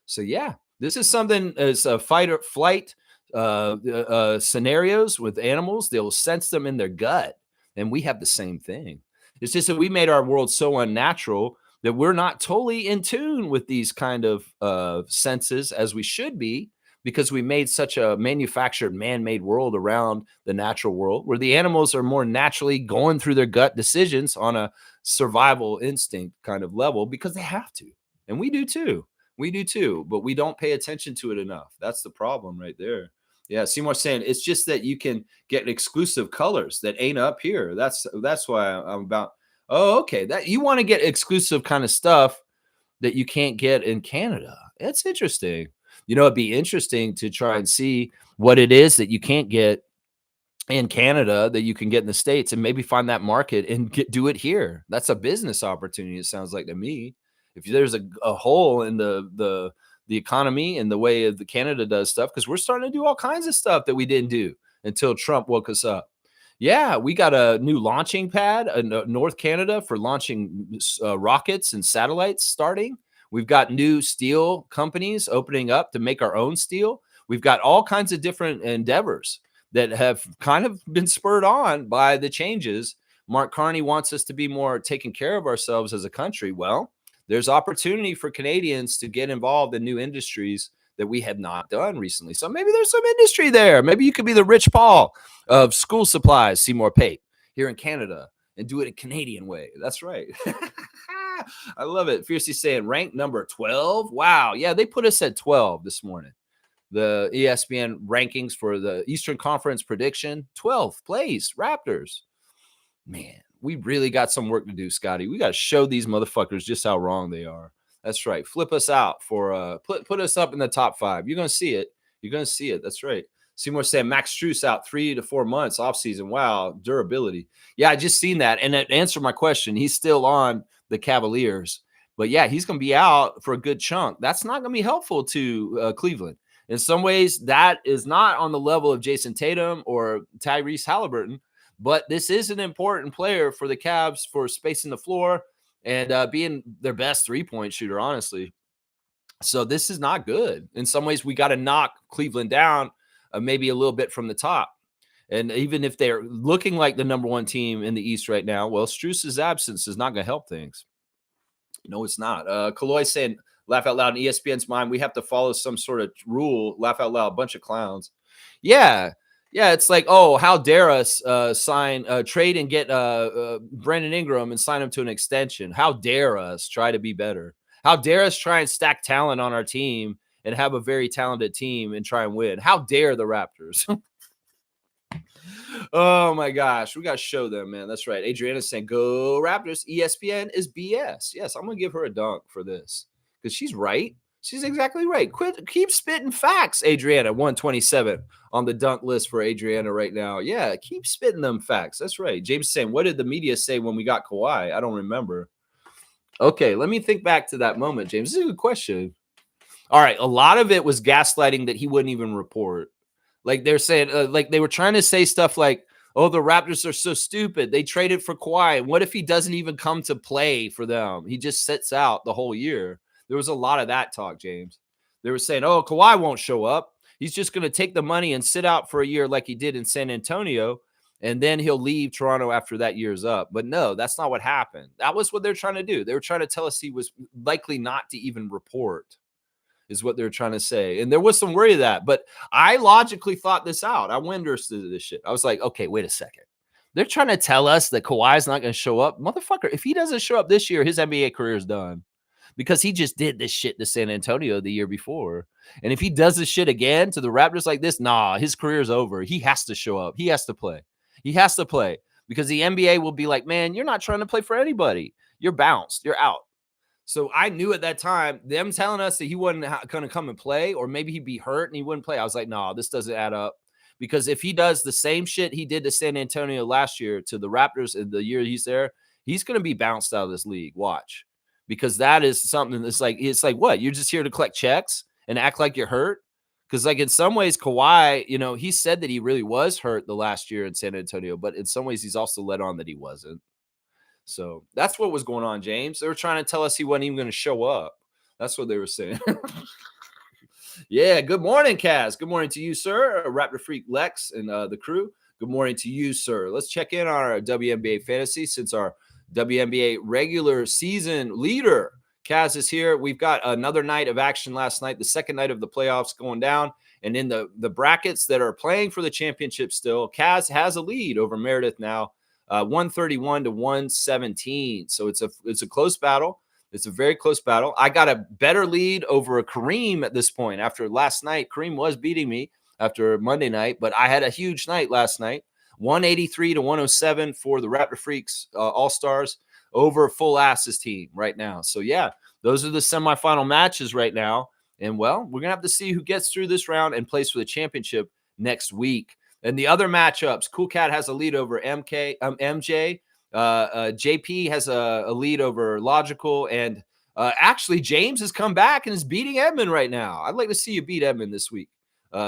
So yeah, this is something as a fight or flight scenarios with animals. They'll sense them in their gut, and we have the same thing. It's just that we made our world so unnatural that we're not totally in tune with these kind of senses as we should be, because we made such a manufactured, man-made world around the natural world, where the animals are more naturally going through their gut decisions on a survival instinct kind of level, because they have to. And we do too. We do too, but we don't pay attention to it enough. That's the problem right there. Yeah, Seymour saying it's just that you can get exclusive colors that ain't up here. That's why I'm about. Oh, okay. That you want to get exclusive kind of stuff that you can't get in Canada. It's interesting. It'd be interesting to try and see what it is that you can't get in Canada that you can get in the States, and maybe find that market and do it here. That's a business opportunity, it sounds like to me. If there's a hole in the economy and the way the Canada does stuff, because we're starting to do all kinds of stuff that we didn't do until Trump woke us up. Yeah, we got a new launching pad in North Canada for launching rockets and satellites starting. We've got new steel companies opening up to make our own steel. We've got all kinds of different endeavors that have kind of been spurred on by the changes. Mark Carney wants us to be more taking care of ourselves as a country. Well, there's opportunity for Canadians to get involved in new industries that we have not done recently. So maybe there's some industry there. Maybe you could be the Rich Paul of school supplies, Seymour Pape, here in Canada, and do it a Canadian way. That's right. I love it. Fiercely saying rank number 12. Wow. Yeah, they put us at 12 this morning. The ESPN rankings for the Eastern Conference prediction, 12th place, Raptors. Man, we really got some work to do, Scotty. We got to show these motherfuckers just how wrong they are. That's right. Flip us out for put us up in the top 5. You're going to see it. You're going to see it. That's right. Seymour said Max Strus out 3 to 4 months off season. Wow, durability. Yeah, I just seen that, and it answered my question. He's still on the Cavaliers, but yeah, he's going to be out for a good chunk. That's not going to be helpful to Cleveland. In some ways, that is not on the level of Jason Tatum or Tyrese Halliburton, but this is an important player for the Cavs for spacing the floor and being their best three-point shooter, honestly. So this is not good. In some ways, we got to knock Cleveland down maybe a little bit from the top. And even if they're looking like the number 1 team in the East right now, well, Strus's absence is not going to help things. No, it's not. Kaloy saying, laugh out loud in ESPN's mind, we have to follow some sort of rule. Laugh out loud, bunch of clowns. Yeah. Yeah, it's like, oh, how dare us trade and get Brandon Ingram and sign him to an extension? How dare us try to be better? How dare us try and stack talent on our team and have a very talented team and try and win? How dare the Raptors? Oh my gosh, we got to show them, man. That's right. Adriana's saying, "Go Raptors." ESPN is BS. Yes, I'm gonna give her a dunk for this because she's right. She's exactly right. Keep spitting facts, Adriana. 127 on the dunk list for Adriana right now. Yeah, keep spitting them facts. That's right. James is saying, "What did the media say when we got Kawhi?" I don't remember. Okay, let me think back to that moment, James. This is a good question. All right, a lot of it was gaslighting that he wouldn't even report. Like they're saying, like they were trying to say stuff like, "Oh, the Raptors are so stupid. They traded for Kawhi. And what if he doesn't even come to play for them? He just sits out the whole year." There was a lot of that talk, James. They were saying, "Oh, Kawhi won't show up. He's just going to take the money and sit out for a year like he did in San Antonio, and then he'll leave Toronto after that year's up." But no, that's not what happened. That was what they're trying to do. They were trying to tell us he was likely not to even report, is what they're trying to say. And there was some worry of that, but I logically thought this out. I understood this shit. I was like, okay, wait a second. They're trying to tell us that Kawhi's not going to show up. Motherfucker, if he doesn't show up this year, his NBA career is done because he just did this shit to San Antonio the year before. And if he does this shit again to the Raptors like this, nah, his career's over. He has to show up. He has to play. He has to play because the NBA will be like, man, you're not trying to play for anybody. You're bounced. You're out. So I knew at that time, them telling us that he wasn't going to come and play, or maybe he'd be hurt and he wouldn't play. I was like, no, this doesn't add up. Because if he does the same shit he did to San Antonio last year to the Raptors in the year he's there, he's going to be bounced out of this league. Watch. Because that is something that's like, it's like, what? You're just here to collect checks and act like you're hurt? Because like in some ways, Kawhi, you know, he said that he really was hurt the last year in San Antonio, but in some ways he's also let on that he wasn't. So that's what was going on, James. They were trying to tell us he wasn't even going to show up. That's what they were saying. Yeah. Good morning, Kaz. Good morning to you, sir. Raptor Freak Lex and the crew. Good morning to you, sir. Let's check in on our WNBA fantasy since our WNBA regular season leader, Kaz, is here. We've got another night of action last night, the second night of the playoffs going down. And in the brackets that are playing for the championship still, Kaz has a lead over Meredith now. 131 to 117. So it's a close battle. It's a very close battle. I got a better lead over Kareem at this point after last night. Kareem was beating me after Monday night, but I had a huge night last night. 183 to 107 for the Raptor Freaks All-Stars over Full Ass's team right now. So yeah, those are the semifinal matches right now. And well, we're going to have to see who gets through this round and plays for the championship next week. And the other matchups, Cool Cat has a lead over MJ. JP has a lead over Logical. And actually, James has come back and is beating Edmund right now. I'd like to see you beat Edmund this week,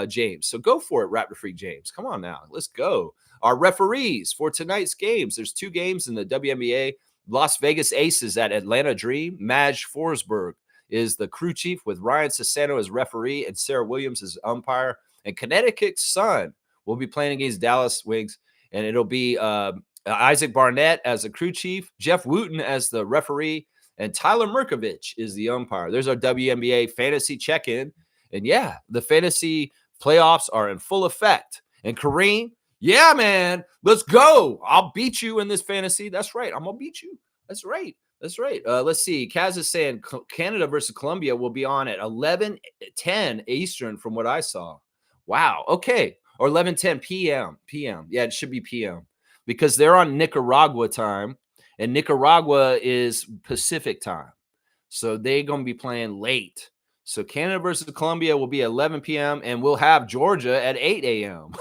James. So go for it, Raptor Freak James. Come on now. Let's go. Our referees for tonight's games. There's 2 games in the WNBA. Las Vegas Aces at Atlanta Dream. Madge Forsberg is the crew chief with Ryan Sassano as referee and Sarah Williams as umpire. And Connecticut Sun will be playing against Dallas Wings, and it'll be Isaac Barnett as the crew chief, Jeff Wooten as the referee, and Tyler Merkovich is the umpire. There's our WNBA fantasy check-in. And yeah, the fantasy playoffs are in full effect. And Kareem, yeah, man, let's go. I'll beat you in this fantasy. That's right. I'm going to beat you. That's right. That's right. Let's see. Kaz is saying Canada versus Colombia will be on at 11:10 Eastern from what I saw. Wow. Okay. Or 11:10 p.m. Yeah, it should be p.m. because they're on Nicaragua time, and Nicaragua is Pacific time. So they're going to be playing late. So Canada versus Colombia will be 11 p.m., and we'll have Georgia at 8 a.m.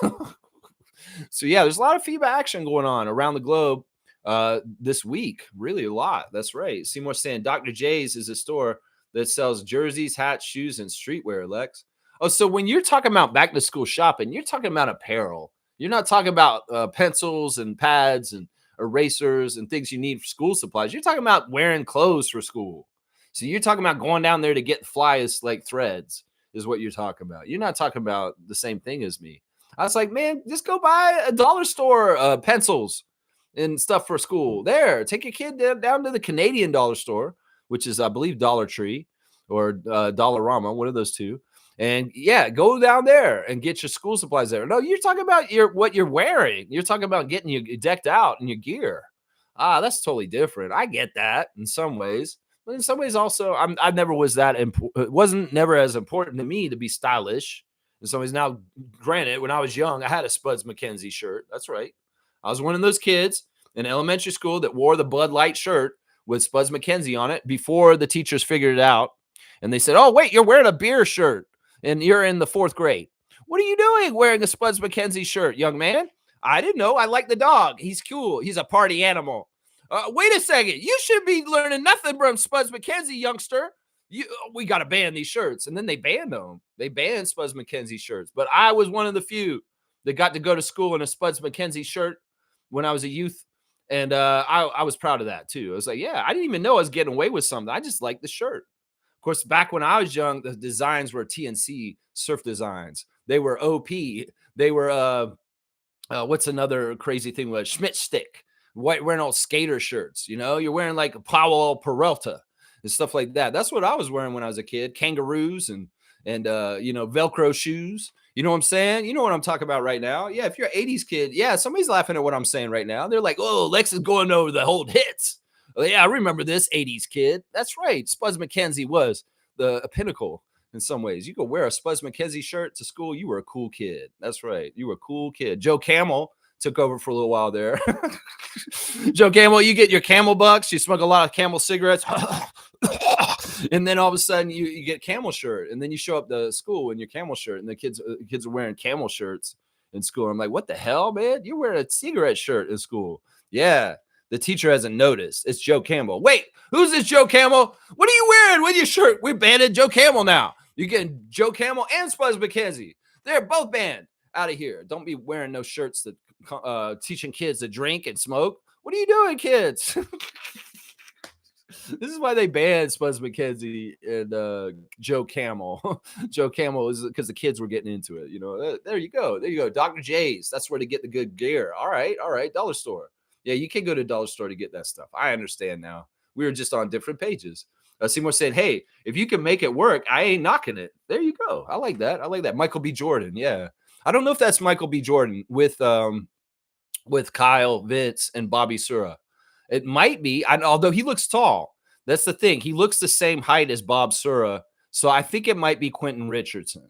So, yeah, there's a lot of FIBA action going on around the globe this week. Really a lot. That's right. Seymour saying Dr. J's is a store that sells jerseys, hats, shoes, and streetwear, Lex. Oh, so when you're talking about back to school shopping, you're talking about apparel. You're not talking about pencils and pads and erasers and things you need for school supplies. You're talking about wearing clothes for school. So you're talking about going down there to get flyest like threads is what you're talking about. You're not talking about the same thing as me. I was like, man, just go buy a dollar store pencils and stuff for school. There, take your kid down to the Canadian dollar store, which is, I believe, Dollar Tree or Dollarama, one of those two. And yeah, go down there and get your school supplies there. No, you're talking about what you're wearing. You're talking about getting you decked out in your gear. Ah, that's totally different. I get that in some ways, but in some ways also, I never was that important. It wasn't never as important to me to be stylish. In some ways, now, granted, when I was young, I had a Spuds MacKenzie shirt. That's right. I was one of those kids in elementary school that wore the Bud Light shirt with Spuds MacKenzie on it before the teachers figured it out. And they said, "Oh, wait, you're wearing a beer shirt and you're in the 4th grade. What are you doing wearing a Spuds MacKenzie shirt, young man?" I didn't know. I like the dog. He's cool. He's a party animal. Wait a second. You should be learning nothing from Spuds MacKenzie, youngster. We got to ban these shirts. And then they banned them. They banned Spuds MacKenzie shirts. But I was one of the few that got to go to school in a Spuds MacKenzie shirt when I was a youth. And I was proud of that, too. I was like, yeah, I didn't even know I was getting away with something. I just liked the shirt. Of course, back when I was young, the designs were TNC surf designs. They were OP. They were, what's another crazy thing? Was Schmidt Stick. Wearing all skater shirts, you're wearing like a Powell Peralta and stuff like that. That's what I was wearing when I was a kid. Kangaroos and Velcro shoes. You know what I'm saying? You know what I'm talking about right now. Yeah, if you're an 80s kid, yeah, somebody's laughing at what I'm saying right now. They're like, "Oh, Lex is going over the old hits." Oh, yeah, I remember this 80s kid. That's right. Spuds MacKenzie was the pinnacle in some ways. You could wear a Spuds MacKenzie shirt to school. You were a cool kid. That's right. You were a cool kid. Joe Camel took over for a little while there. Joe Camel, you get your Camel bucks. You smoke a lot of Camel cigarettes. And then all of a sudden you get Camel shirt. And then you show up to school in your Camel shirt. And the kids are wearing Camel shirts in school. I'm like, what the hell, man? You're wearing a cigarette shirt in school. Yeah. The teacher hasn't noticed. It's Joe Camel. Wait, who's this Joe Camel? What are you wearing with your shirt? We're banned Joe Camel now. You're getting Joe Camel and Spuds MacKenzie. They're both banned out of here. Don't be wearing no shirts that teaching kids to drink and smoke. What are you doing, kids? This is why they banned Spuds MacKenzie and Joe Camel. Joe Camel is because the kids were getting into it. There you go. There you go. Dr. J's. That's where to get the good gear. All right. Dollar store. Yeah, you can go to a dollar store to get that stuff. I understand now. We were just on different pages. Seymour said, "Hey, if you can make it work, I ain't knocking it." There you go. I like that. Michael B. Jordan. Yeah. I don't know if that's Michael B. Jordan with Kyle, Vince, and Bobby Sura. It might be, although he looks tall. That's the thing. He looks the same height as Bob Sura. So I think it might be Quentin Richardson.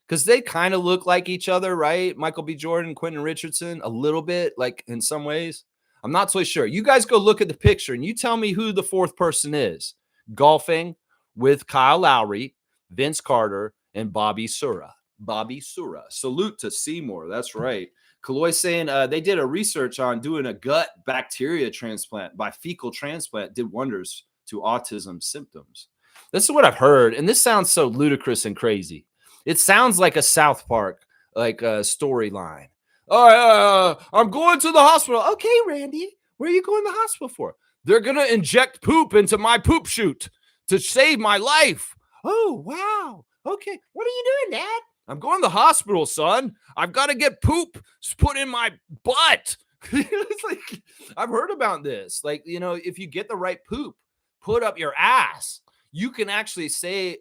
Because they kind of look like each other, right? Michael B. Jordan, Quentin Richardson, a little bit, like in some ways. I'm not so sure. You guys go look at the picture and you tell me who the 4th person is. Golfing with Kyle Lowry, Vince Carter, and Bobby Sura. Bobby Sura. Salute to Seymour. That's right. Kaloy saying they did a research on doing a gut bacteria transplant by fecal transplant did wonders to autism symptoms. This is what I've heard. And this sounds so ludicrous and crazy. It sounds like a South Park storyline. I'm going to the hospital. Okay, Randy, where are you going to the hospital for? They're going to inject poop into my poop chute to save my life. Oh, wow. Okay. What are you doing, Dad? I'm going to the hospital, son. I've got to get poop put in my butt. It's like, I've heard about this. Like, if you get the right poop put up your ass, you can actually say,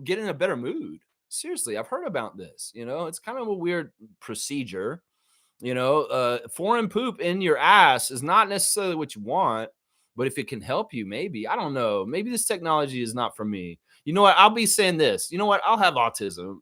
get in a better mood. Seriously, I've heard about this. It's kind of a weird procedure. Foreign poop in your ass is not necessarily what you want, but if it can help you, maybe. I don't know. Maybe this technology is not for me. You know what? I'll be saying this. You know what? I'll have autism.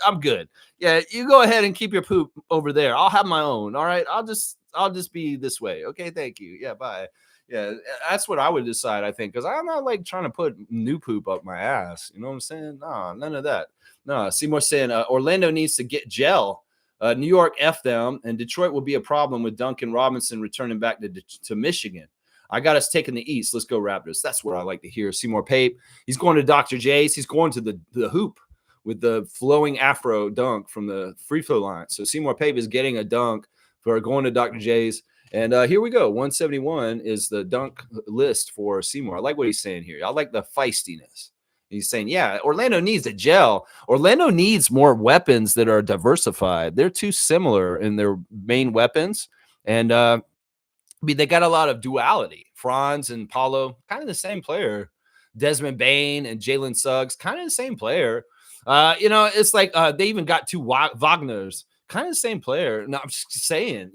I'm good. Yeah, you go ahead and keep your poop over there. I'll have my own. All right. I'll just be this way. Okay. Thank you. Yeah. Bye. Yeah, that's what I would decide, I think, because I'm not like trying to put new poop up my ass. You know what I'm saying? No, none of that. No, Seymour saying Orlando needs to get gel. New York, F them, and Detroit will be a problem with Duncan Robinson returning back to Michigan. I got us taking the East. Let's go Raptors. That's what I like to hear. Seymour Pape, he's going to Dr. J's. He's going to the hoop with the flowing afro dunk from the free throw line. So Seymour Pape is getting a dunk for going to Dr. J's. And here we go. 171 is the dunk list for Seymour. I like what he's saying here. I like the feistiness. He's saying, yeah, Orlando needs a gel. Orlando needs more weapons that are diversified. They're too similar in their main weapons. And they got a lot of duality Franz and Paulo, kind of the same player. Desmond Bain and Jalen Suggs, kind of the same player. It's like they even got two Wagners, kind of the same player. No, I'm just saying,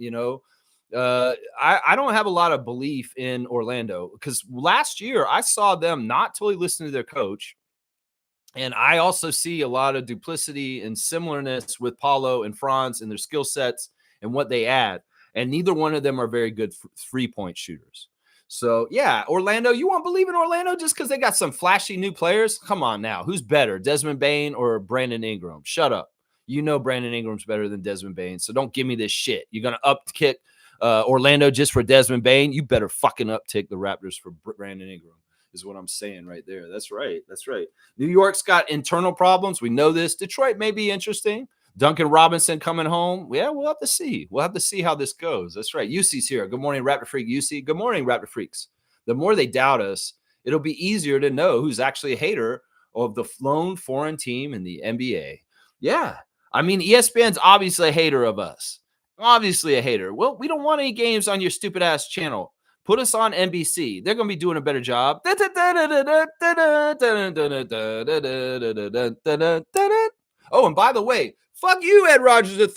I don't have a lot of belief in Orlando because last year I saw them not totally listen to their coach. And I also see a lot of duplicity and similarness with Paulo and Franz and their skill sets and what they add. And neither one of them are very good 3-point shooters. So, yeah, Orlando, you won't believe in Orlando just because they got some flashy new players? Come on now. Who's better, Desmond Bain or Brandon Ingram? Shut up. You know Brandon Ingram's better than Desmond Bain, so don't give me this shit. You're going to upkick Orlando just for Desmond Bain? You better fucking uptick the Raptors for Brandon Ingram is what I'm saying right there. That's right. That's right. New York's got internal problems. We know this. Detroit may be interesting. Duncan Robinson coming home. Yeah, we'll have to see. We'll have to see how this goes. That's right. UC's here. Good morning, Raptor Freak. UC. Good morning, Raptor Freaks. The more they doubt us, it'll be easier to know who's actually a hater of the lone foreign team in the NBA. Yeah. I mean, ESPN's obviously a hater of us. Obviously a hater. Well, we don't want any games on your stupid ass channel. Put us on NBC. They're going to be doing a better job. Oh, and by the way, fuck you, Ed Rogers III.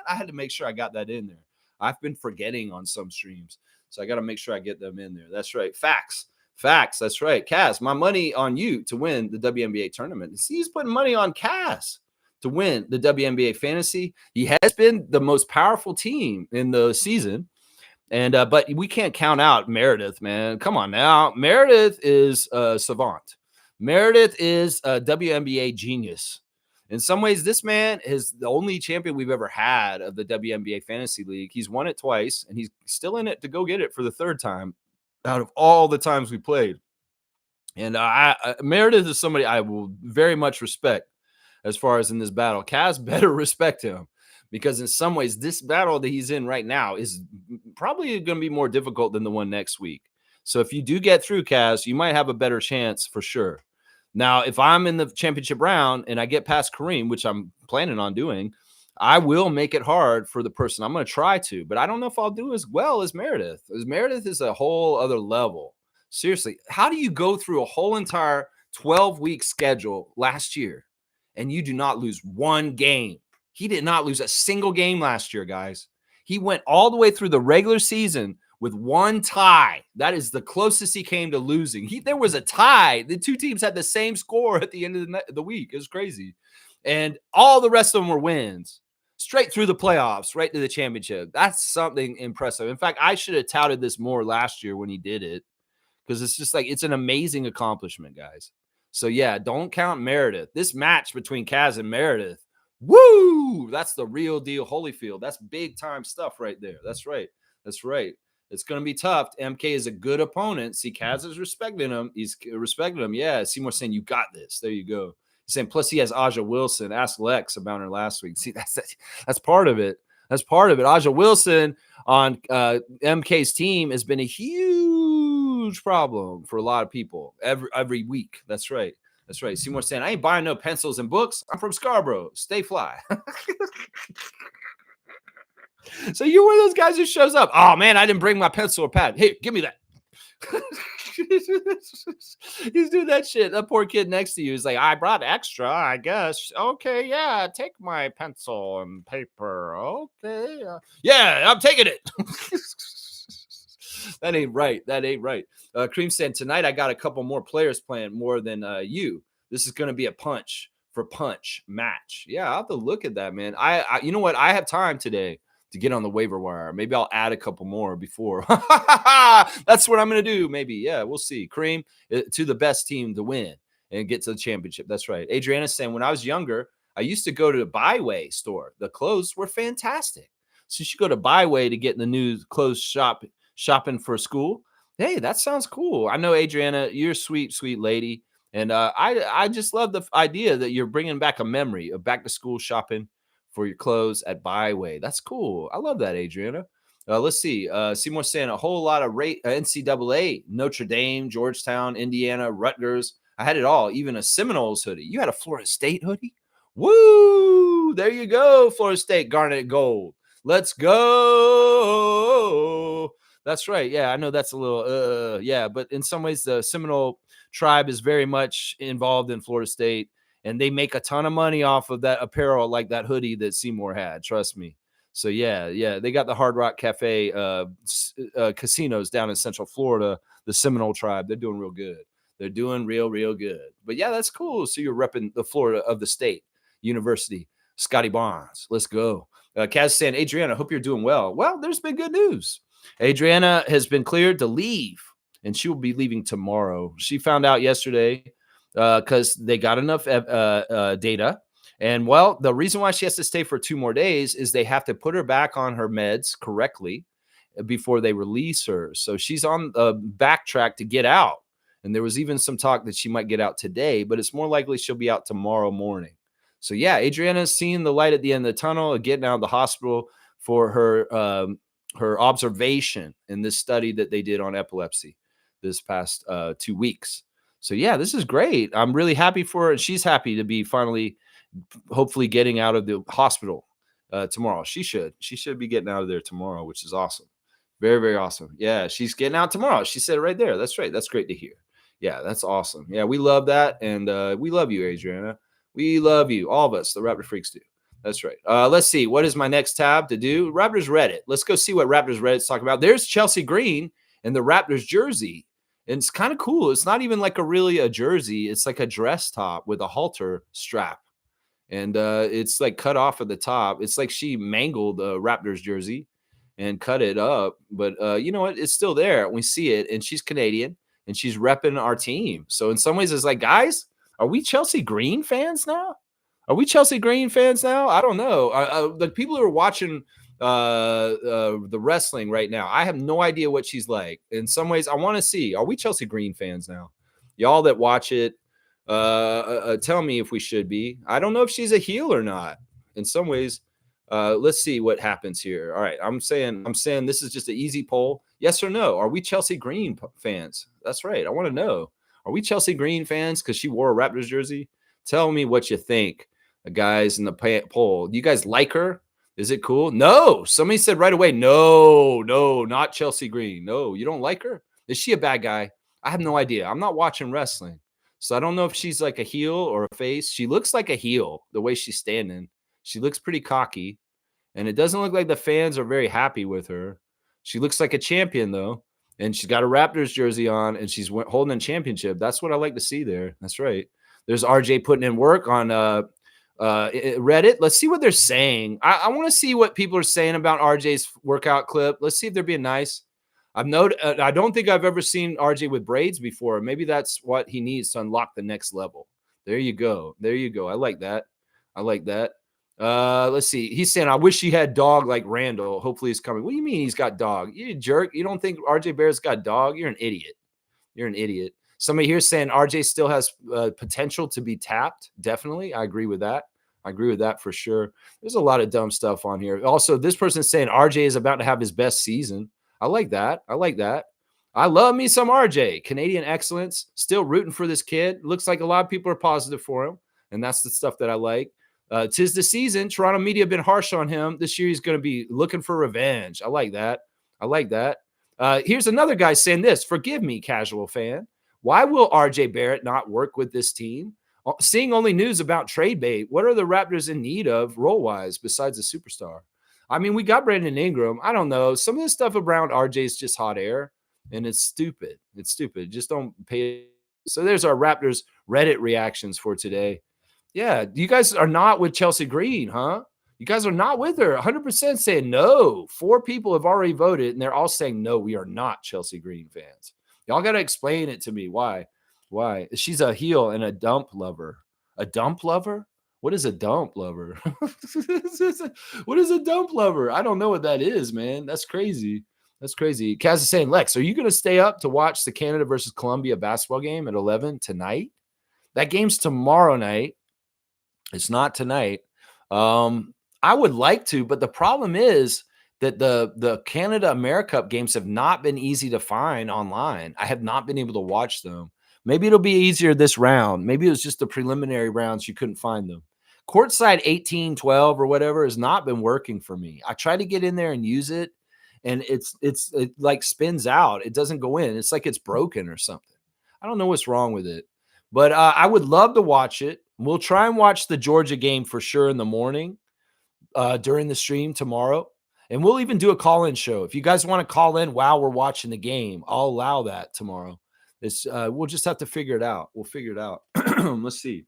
I had to make sure I got that in there. I've been forgetting on some streams, so I got to make sure I get them in there. That's right. Facts. That's right. Kaz, my money on you to win the WNBA tournament. See, he's putting money on Kaz to win the WNBA fantasy. He has been the most powerful team in the season. And but we can't count out Meredith, man. Come on now. Meredith is a savant. Meredith is a WNBA genius. In some ways, this man is the only champion we've ever had of the WNBA Fantasy League. He's won it twice, and he's still in it to go get it for the third time out of all the times we played. And Meredith is somebody I will very much respect as far as in this battle. Kaz better respect him, because in some ways, this battle that he's in right now is probably going to be more difficult than the one next week. So if you do get through, Kaz, you might have a better chance for sure. Now, if I'm in the championship round and I get past Kareem, which I'm planning on doing, I will make it hard for the person. I'm going to try to, but I don't know if I'll do as well as Meredith. Meredith is a whole other level. Seriously, how do you go through a whole entire 12-week schedule last year and you do not lose one game? He did not lose a single game last year, guys. He went all the way through the regular season with one tie. That is the closest he came to losing. There was a tie. The two teams had the same score at the end of the week. It was crazy. And all the rest of them were wins. Straight through the playoffs, right to the championship. That's something impressive. In fact, I should have touted this more last year when he did it, because it's just like, it's an amazing accomplishment, guys. So, yeah, don't count Meredith. This match between Kaz and Meredith, woo! That's the real deal, Holyfield. That's big-time stuff right there. That's right. That's right. It's going to be tough. MK is a good opponent. See, Kaz is respecting him. He's respecting him. Yeah, Seymour saying, you got this. There you go. He's saying, plus he has Aja Wilson. Ask Lex about her last week. See, that's part of it. That's part of it. Aja Wilson on MK's team has been a huge problem for a lot of people every week. That's right. That's right. Seymour saying, I ain't buying no pencils and books. I'm from Scarborough. Stay fly. So you're one of those guys who shows up. Oh, man, I didn't bring my pencil or pad. Here, give me that. He's doing that shit. That poor kid next to you is like, I brought extra, I guess. Okay, yeah, take my pencil and paper. Okay. Yeah, I'm taking it. That ain't right. That ain't right. Cream said, tonight I got a couple more players playing more than you. This is going to be a punch for punch match. Yeah, I'll have to look at that, man. I you know what? I have time today to get on the waiver wire. Maybe I'll add a couple more before. That's what I'm going to do. Maybe. Yeah, we'll see. Cream to the best team to win and get to the championship. That's right. Adriana's saying, when I was younger, I used to go to the Byway store. The clothes were fantastic. So you should go to Byway to get in the new clothes shopping for school. Hey, that sounds cool. I know, Adriana, you're a sweet, sweet lady. And I just love the idea that you're bringing back a memory of back to school shopping for your clothes at Byway. That's cool. I love that, Adriana. Let's see. Seymour saying a whole lot of NCAA, Notre Dame, Georgetown, Indiana, Rutgers. I had it all, even a Seminoles hoodie. You had a Florida State hoodie? Woo! There you go, Florida State, garnet gold. Let's go. That's right. Yeah, I know that's a little yeah, but in some ways the Seminole tribe is very much involved in Florida State, and they make a ton of money off of that apparel, like that hoodie that Seymour had. Trust me. So yeah, they got the Hard Rock Cafe casinos down in Central Florida. The Seminole tribe, they're doing real good. They're doing real good. But yeah, that's cool. So you're repping the Florida of the state university. Scotty Barnes, let's go. Kaz saying, Adriana, hope you're doing well. Well, there's been good news. Adriana has been cleared to leave, and she will be leaving tomorrow. She found out yesterday because they got enough data. And well, the reason why she has to stay for 2 more days is they have to put her back on her meds correctly before they release her. So she's on the backtrack to get out. And there was even some talk that she might get out today, but it's more likely she'll be out tomorrow morning. So yeah, Adriana's seeing the light at the end of the tunnel, getting out of the hospital for her observation in this study that they did on epilepsy this past 2 weeks. So yeah, this is great. I'm really happy for her, and she's happy to be finally, hopefully, getting out of the hospital tomorrow. She should be getting out of there tomorrow, which is awesome. Very awesome. Yeah, she's getting out tomorrow. She said it right there. That's right. That's great to hear. Yeah, that's awesome. Yeah, we love that, and we love you, Adriana. We love you, all of us. The Raptor Freaks do. That's right. Let's see. What is my next tab to do? Raptors Reddit. Let's go see what Raptors Reddit's talking about. There's Chelsea Green in the Raptors jersey. And it's kind of cool. It's not even like a jersey. It's like a dress top with a halter strap. And it's like cut off at the top. It's like she mangled the Raptors jersey and cut it up. But you know what? It's still there. We see it. And she's Canadian. And she's repping our team. So in some ways, it's like, guys, are we Chelsea Green fans now? Are we Chelsea Green fans now? I don't know. The people who are watching the wrestling right now, I have no idea what she's like. In some ways, I want to see, are we Chelsea Green fans now? Y'all that watch it, tell me if we should be. I don't know if she's a heel or not. In some ways, let's see what happens here. All right, I'm saying this is just an easy poll. Yes or no? Are we Chelsea Green fans? That's right. I want to know. Are we Chelsea Green fans because she wore a Raptors jersey? Tell me what you think, guys, in the poll. Do you guys like her? Is it cool? No. Somebody said right away, no, not Chelsea Green. No, you don't like her? Is she a bad guy? I have no idea. I'm not watching wrestling, so I don't know if she's like a heel or a face. She looks like a heel the way she's standing. She looks pretty cocky, and it doesn't look like the fans are very happy with her. She looks like a champion, though. And she's got a Raptors jersey on, and she's holding a championship. That's what I like to see there. That's right. There's RJ putting in work on Reddit. Let's see what they're saying. I want to see what people are saying about RJ's workout clip. Let's see if they're being nice. I don't think I've ever seen RJ with braids before. Maybe that's what he needs to unlock the next level. There you go. I like that. Let's see. He's saying, I wish he had dog like Randall. Hopefully he's coming. What do you mean he's got dog? You jerk. You don't think RJ Barrett's got dog? You're an idiot. Somebody here saying RJ still has potential to be tapped. Definitely. I agree with that. For sure. There's a lot of dumb stuff on here. Also, this person's saying RJ is about to have his best season. I like that. I love me some RJ. Canadian excellence. Still rooting for this kid. Looks like a lot of people are positive for him. And that's the stuff that I like. 'Tis the season. Toronto media have been harsh on him. This year he's going to be looking for revenge. I like that. Here's another guy saying this. Forgive me, casual fan. Why will RJ Barrett not work with this team? Seeing only news about trade bait, what are the Raptors in need of role-wise besides a superstar? I mean, we got Brandon Ingram. I don't know. Some of the stuff around RJ is just hot air, and it's stupid. Just don't pay. So there's our Raptors Reddit reactions for today. Yeah, you guys are not with Chelsea Green, huh? You guys are not with her. 100% saying no. 4 people have already voted, and they're all saying no, we are not Chelsea Green fans. Y'all got to explain it to me. Why? She's a heel and a dump lover. A dump lover? What is a dump lover? What is a dump lover? I don't know what that is, man. That's crazy. Kaz is saying, Lex, are you going to stay up to watch the Canada versus Colombia basketball game at 11 tonight? That game's tomorrow night. It's not tonight. I would like to, but the problem is that the Canada Americup games have not been easy to find online. I have not been able to watch them. Maybe it'll be easier this round. Maybe it was just the preliminary rounds you couldn't find them. Courtside 18, 12 or whatever has not been working for me. I try to get in there and use it, and it like spins out. It doesn't go in. It's like it's broken or something. I don't know what's wrong with it, but I would love to watch it. We'll try and watch the Georgia game for sure in the morning during the stream tomorrow. And we'll even do a call-in show. If you guys want to call in while we're watching the game, I'll allow that tomorrow. We'll just have to figure it out. We'll figure it out. Let's see.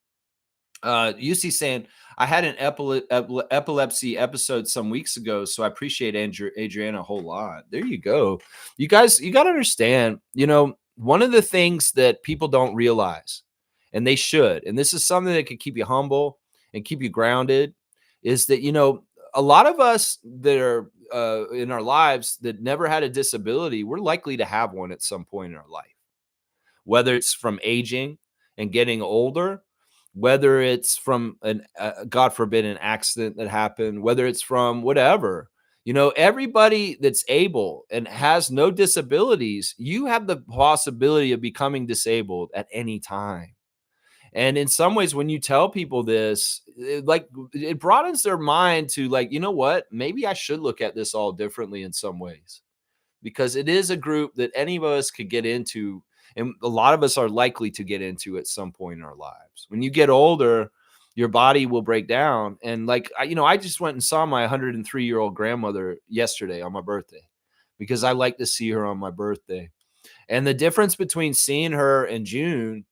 UC saying, I had an epilepsy episode some weeks ago, so I appreciate Adriana a whole lot. There you go. You guys, you got to understand, one of the things that people don't realize, and they should, and this is something that could keep you humble and keep you grounded, is that, a lot of us that are in our lives that never had a disability, we're likely to have one at some point in our life, whether it's from aging and getting older, whether it's from God forbid, an accident that happened, whether it's from whatever, everybody that's able and has no disabilities, you have the possibility of becoming disabled at any time. And in some ways, when you tell people this, it broadens their mind to you know what, maybe I should look at this all differently in some ways, because it is a group that any of us could get into. And a lot of us are likely to get into at some point in our lives. When you get older, your body will break down. And I just went and saw my 103-year-old grandmother yesterday on my birthday, because I like to see her on my birthday. And the difference between seeing her in June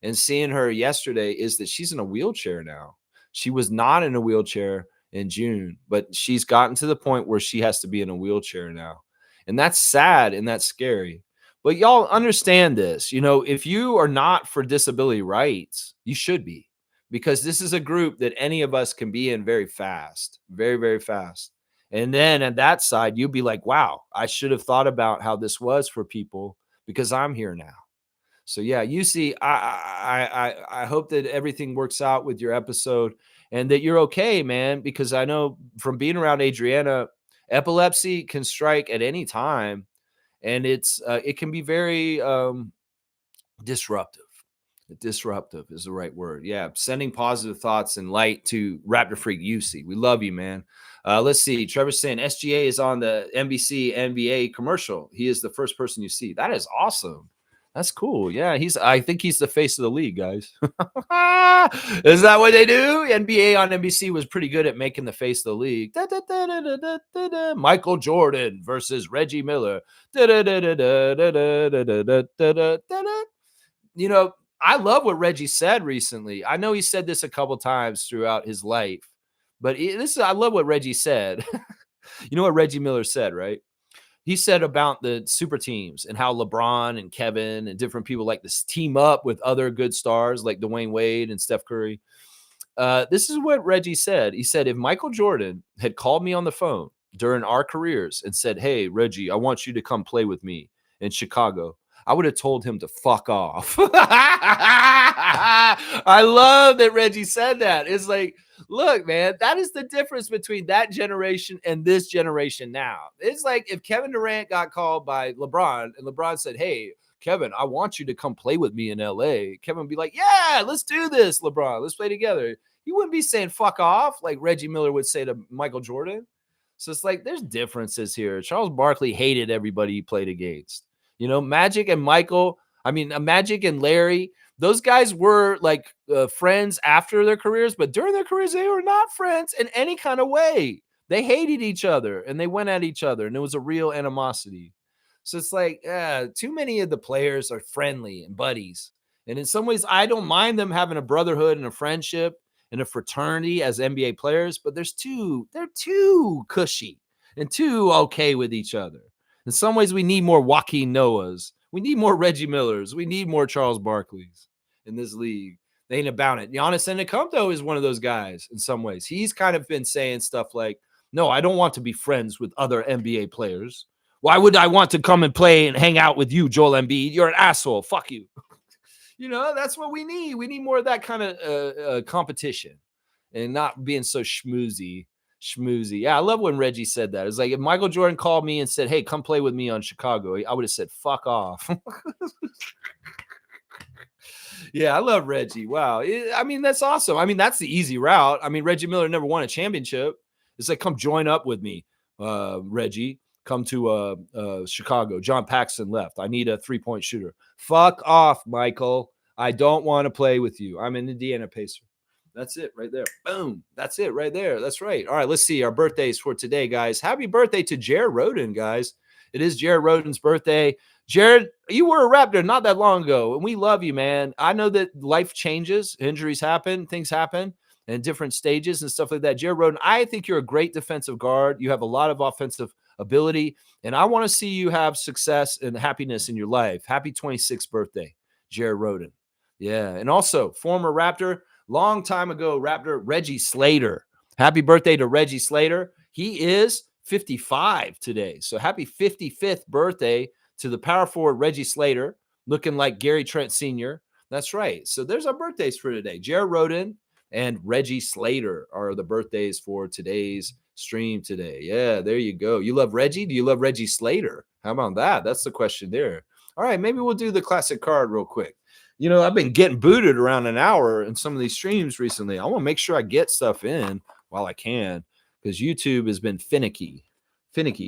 and seeing her yesterday is that she's in a wheelchair now. She was not in a wheelchair in June, but she's gotten to the point where she has to be in a wheelchair now. And that's sad and that's scary. But y'all understand this, if you are not for disability rights, you should be, because this is a group that any of us can be in very fast, very, very fast. And then at that side, you'll be like, wow, I should have thought about how this was for people, because I'm here now. So yeah, UC, I hope that everything works out with your episode and that you're okay, man, because I know from being around Adriana, epilepsy can strike at any time. And it can be very disruptive. Disruptive is the right word. Yeah, sending positive thoughts and light to Raptor Freak UC. We love you, man. Let's see. Trevor's saying SGA is on the NBC NBA commercial. He is the first person you see. That is awesome. That's cool. Yeah, I think he's the face of the league, guys. Is that what they do? NBA on NBC was pretty good at making the face of the league. Michael Jordan versus Reggie Miller. I love what Reggie said recently. I know he said this a couple times throughout his life, but I love what Reggie said. You know what Reggie Miller said, right? He said about the super teams and how LeBron and Kevin and different people like to team up with other good stars like Dwayne Wade and Steph Curry. This is what Reggie said. He said, if Michael Jordan had called me on the phone during our careers and said, hey, Reggie, I want you to come play with me in Chicago, I would have told him to fuck off. I love that Reggie said that. It's like, look, man, that is the difference between that generation and this generation now. It's like if Kevin Durant got called by LeBron and LeBron said, hey, Kevin, I want you to come play with me in LA. Kevin would be like, yeah, let's do this, LeBron. Let's play together. He wouldn't be saying fuck off like Reggie Miller would say to Michael Jordan. So it's like there's differences here. Charles Barkley hated everybody he played against. Magic and Magic and Larry, those guys were like friends after their careers, but during their careers, they were not friends in any kind of way. They hated each other and they went at each other, and it was a real animosity. So it's like, too many of the players are friendly and buddies. And in some ways, I don't mind them having a brotherhood and a friendship and a fraternity as NBA players, but they're too cushy and too okay with each other. In some ways, we need more Joaquin Noahs. We need more Reggie Millers. We need more Charles Barkleys in this league. They ain't about it. Giannis Antetokounmpo is one of those guys in some ways. He's kind of been saying stuff like, no, I don't want to be friends with other NBA players. Why would I want to come and play and hang out with you, Joel Embiid? You're an asshole. Fuck you. That's what we need. We need more of that kind of competition and not being so schmoozy. Yeah, I love when Reggie said that. It's like if Michael Jordan called me and said, hey, come play with me on Chicago, I would have said, fuck off. Yeah, I love Reggie. Wow. I mean, that's awesome. I mean, that's the easy route. I mean, Reggie Miller never won a championship. It's like, come join up with me, Reggie. Come to Chicago. John Paxson left. I need a 3-point shooter. Fuck off, Michael. I don't want to play with you. I'm an Indiana Pacer. That's it right there. Boom. That's it right there. That's right. All right, let's see our birthdays for today, guys. Happy birthday to Jared Roden, guys. It is Jared Roden's birthday. Jared, you were a Raptor not that long ago, and we love you, man. I know that life changes, injuries happen, things happen in different stages and stuff like that. Jared Roden, I think you're a great defensive guard. You have a lot of offensive ability, and I want to see you have success and happiness in your life. Happy 26th birthday, Jared Roden. Yeah, and also former Raptor, long time ago Raptor, Reggie Slater. Happy birthday to Reggie Slater. He is 55 today, so happy 55th birthday to the power forward Reggie Slater, looking like Gary Trent Sr. That's right. So there's our birthdays for today. Jared Roden and Reggie Slater are the birthdays for today's stream today. Yeah, there you go. You love Reggie? Do you love Reggie Slater? How about that? That's the question there. All right, maybe we'll do the classic card real quick. You know, I've been getting booted around an hour in some of these streams recently. I want to make sure I get stuff in while I can because YouTube has been finicky.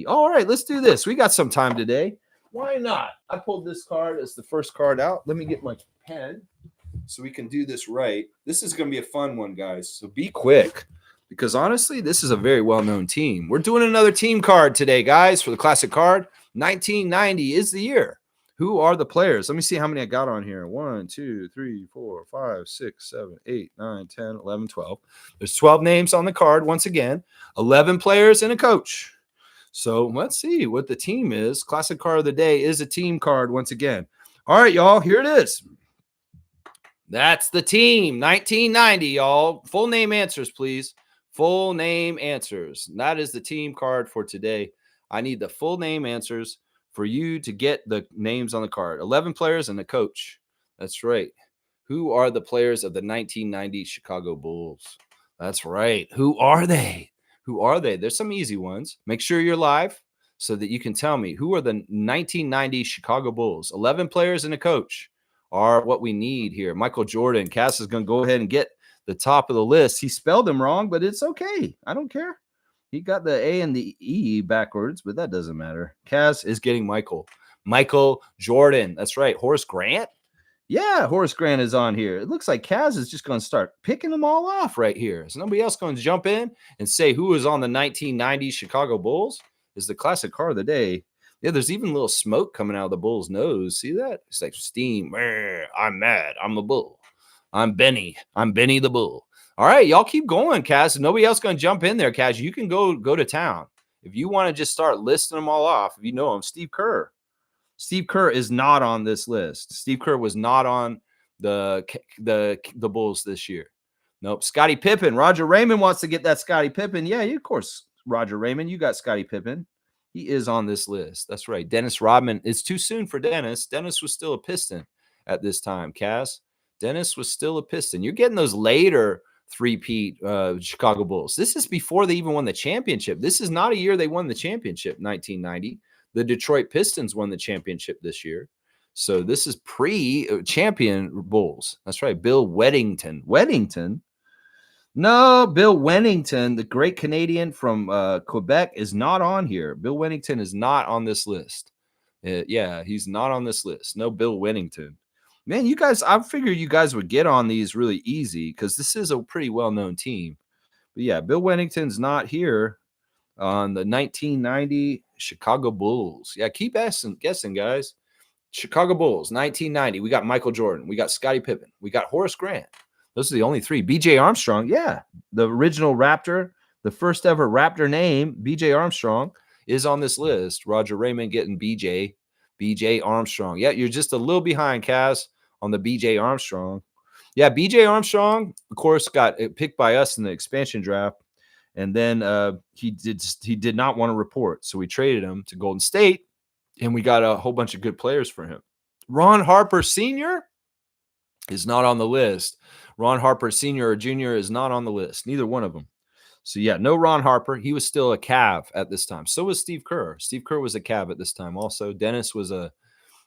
All right, let's do this. We got some time today. Why not? I pulled this card as the first card out. Let me get my pen so we can do this right. This is going to be a fun one, guys. So be quick because honestly, this is a very well-known team. We're doing another team card today, guys, for the classic card. 1990 is the year. Who are the players? Let me see how many I got on here. 1, 2, 3, 4, 5, 6, 7, 8, 9, 10, 11, 12. There's 12 names on the card once again. 11 players and a coach. So let's see what the team is. Classic card of the day is a team card once again. All right, y'all, here it is. That's the team, 1990, y'all. Full name answers, please. Full name answers. That is the team card for today. I need the full name answers for you to get the names on the card. 11 players and a coach. That's right. Who are the players of the 1990 Chicago Bulls? That's right. Who are they? Who are they? There's some easy ones. Make sure you're live so that you can tell me who are the 1990 Chicago Bulls. 11 players and a coach are what we need here. Michael Jordan. Cass is going to go ahead and get the top of the list. He spelled them wrong, but it's okay. I don't care. He got the A and the E backwards, but that doesn't matter. Cass is getting Michael. Michael Jordan. That's right. Horace Grant. Yeah, Horace Grant is on here. It looks like Kaz is just going to start picking them all off right here. Is nobody else going to jump in and say who is on the 1990 Chicago Bulls? Is the classic card of the day. Yeah, there's even a little smoke coming out of the Bull's nose. See that? It's like steam. I'm mad. I'm a Bull. I'm Benny. I'm Benny the Bull. All right, y'all keep going, Kaz. Nobody else going to jump in there, Kaz. You can go to town. If you want to just start listing them all off, if you know them, Steve Kerr. Steve Kerr is not on this list. Steve Kerr was not on the Bulls this year. Nope. Scottie Pippen. Roger Raymond wants to get that Scottie Pippen. Yeah, of course, Roger Raymond. You got Scottie Pippen. He is on this list. That's right. Dennis Rodman. It's too soon for Dennis. Dennis was still a Piston at this time, Cass. Dennis was still a Piston. You're getting those later three-peat Chicago Bulls. This is before they even won the championship. This is not a year they won the championship, 1990. The Detroit Pistons won the championship this year. So this is pre-champion Bulls. That's right. Bill Weddington. Weddington? No, Bill Wennington, the great Canadian from Quebec, is not on here. Bill Wennington is not on this list. Yeah, he's not on this list. No Bill Wennington. Man, you guys, I figured you guys would get on these really easy because this is a pretty well-known team. But yeah, Bill Wennington's not here on the 1990 Chicago Bulls. Yeah, keep guessing, guys. Chicago Bulls, 1990. We got Michael Jordan. We got Scottie Pippen. We got Horace Grant. Those are the only three. B.J. Armstrong, yeah. The original Raptor, the first ever Raptor name, B.J. Armstrong, is on this list. Roger Raymond getting B.J. Armstrong. Yeah, you're just a little behind, Kaz, on the B.J. Armstrong. Yeah, B.J. Armstrong, of course, got picked by us in the expansion draft. And then he did not want to report. So we traded him to Golden State, and we got a whole bunch of good players for him. Ron Harper Sr. is not on the list. Ron Harper Sr. or Jr. is not on the list. Neither one of them. So, yeah, no Ron Harper. He was still a Cav at this time. So was Steve Kerr. Steve Kerr was a Cav at this time also. Dennis was a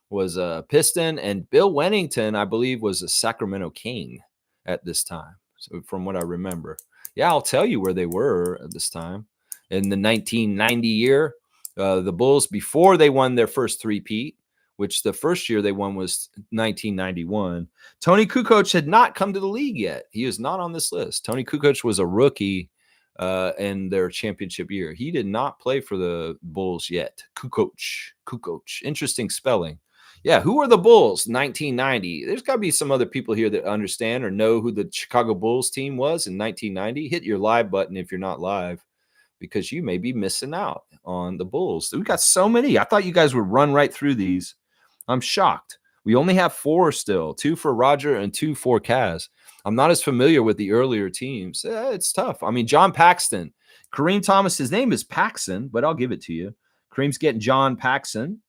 was a Piston, and Bill Wennington, I believe, was a Sacramento King at this time. So from what I remember, yeah, I'll tell you where they were at this time in the 1990 year. The Bulls, before they won their first three-peat, which the first year they won was 1991. Tony Kukoc had not come to the league yet. He is not on this list. Tony Kukoc was a rookie in their championship year. He did not play for the Bulls yet. Kukoc. Interesting spelling. Yeah, who are the Bulls? 1990. There's got to be some other people here that understand or know who the Chicago Bulls team was in 1990. Hit your live button if you're not live, because you may be missing out on the Bulls. We got so many. I thought you guys would run right through these. I'm shocked. We only have 4 still, 2 for Roger and 2 for Kaz. I'm not as familiar with the earlier teams. It's tough. I mean, John Paxson, Kareem Thomas, his name is Paxson, but I'll give it to you. Kareem's getting John Paxson,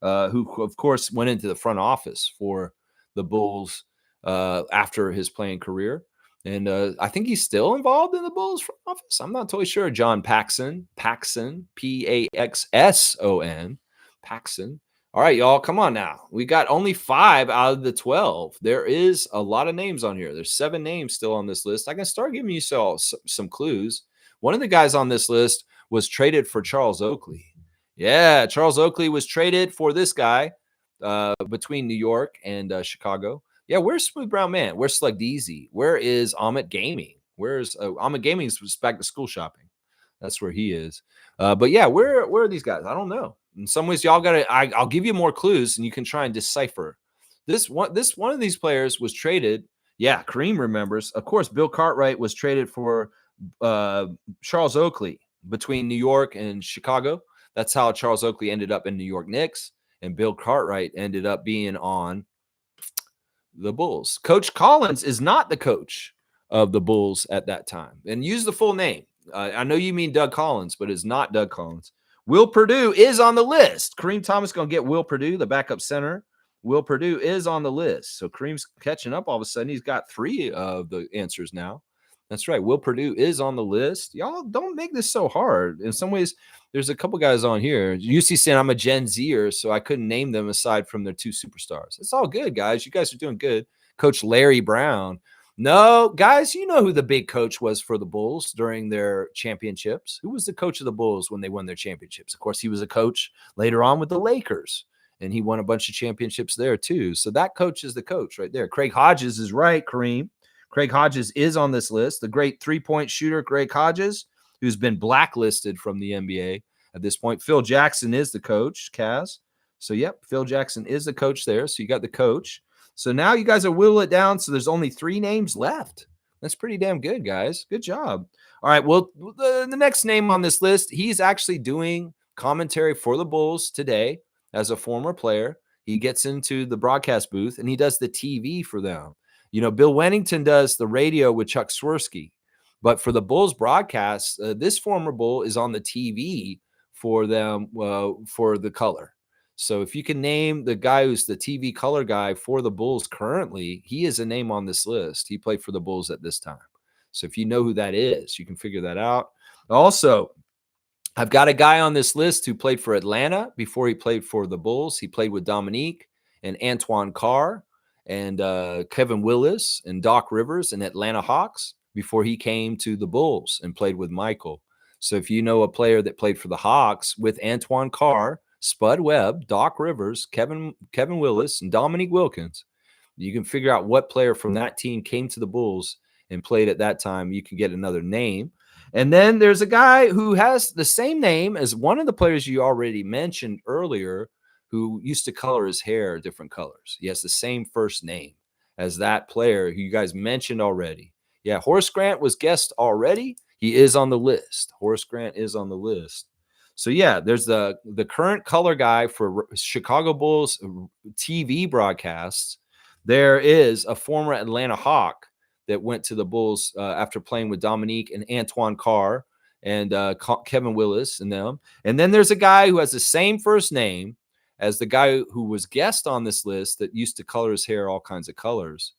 who, of course, went into the front office for the Bulls after his playing career. And I think he's still involved in the Bulls front office. I'm not totally sure. John Paxson, Paxson, Paxson. All right, y'all, come on now. We got only 5 out of the 12. There is a lot of names on here. There's 7 names still on this list. I can start giving you some clues. One of the guys on this list was traded for Charles Oakley. Yeah, Charles Oakley was traded for this guy between New York and Chicago. Yeah, where's Smooth Brown Man? Where's Slug Deezy? Where is Amit Gaming? Where's Amit Gaming is back to school shopping. That's where he is. But yeah, where are these guys? I don't know. In some ways, y'all gotta. I'll give you more clues, and you can try and decipher. This one of these players was traded. Yeah, Kareem remembers. Of course, Bill Cartwright was traded for Charles Oakley between New York and Chicago. That's how Charles Oakley ended up in New York Knicks, and Bill Cartwright ended up being on the Bulls. Coach Collins is not the coach of the Bulls at that time. And use the full name. I know you mean Doug Collins, but it's not Doug Collins. Will Perdue is on the list. Kareem Thomas going to get Will Perdue, the backup center. Will Perdue is on the list. So Kareem's catching up all of a sudden. He's got 3 of the answers now. That's right. Will Perdue is on the list. Y'all don't make this so hard. In some ways, there's a couple guys on here. UC saying I'm a Gen Zer, so I couldn't name them aside from their 2 superstars. It's all good, guys. You guys are doing good. Coach Larry Brown. No, guys, you know who the big coach was for the Bulls during their championships. Who was the coach of the Bulls when they won their championships? Of course, he was a coach later on with the Lakers, and he won a bunch of championships there too. So that coach is the coach right there. Craig Hodges is right, Kareem. Craig Hodges is on this list. The great three-point shooter, Craig Hodges, who's been blacklisted from the NBA at this point. Phil Jackson is the coach, Kaz. So, yep, Phil Jackson is the coach there. So you got the coach. So now you guys are whittling it down. So there's only 3 names left. That's pretty damn good, guys. Good job. All right, well, the next name on this list, he's actually doing commentary for the Bulls today as a former player. He gets into the broadcast booth, and he does the TV for them. You know, Bill Wennington does the radio with Chuck Swirsky. But for the Bulls broadcast, this former Bull is on the TV for them for the color. So if you can name the guy who's the TV color guy for the Bulls currently, he is a name on this list. He played for the Bulls at this time. So if you know who that is, you can figure that out. Also, I've got a guy on this list who played for Atlanta before he played for the Bulls. He played with Dominique and Antoine Carr and Kevin Willis and Doc Rivers and Atlanta Hawks before he came to the Bulls and played with Michael. So if you know a player that played for the Hawks with Antoine Carr, Spud Webb, Doc Rivers, Kevin Willis, and Dominique Wilkins, you can figure out what player from that team came to the Bulls and played at that time. You can get another name. And then there's a guy who has the same name as one of the players you already mentioned earlier who used to color his hair different colors. He has the same first name as that player who you guys mentioned already. Yeah, Horace Grant was guest already. He is on the list. Horace Grant is on the list. So, yeah, there's the current color guy for Chicago Bulls TV broadcasts. There is a former Atlanta Hawk that went to the Bulls after playing with Dominique and Antoine Carr and Kevin Willis and them. And then there's a guy who has the same first name as the guy who was guest on this list that used to color his hair all kinds of colors.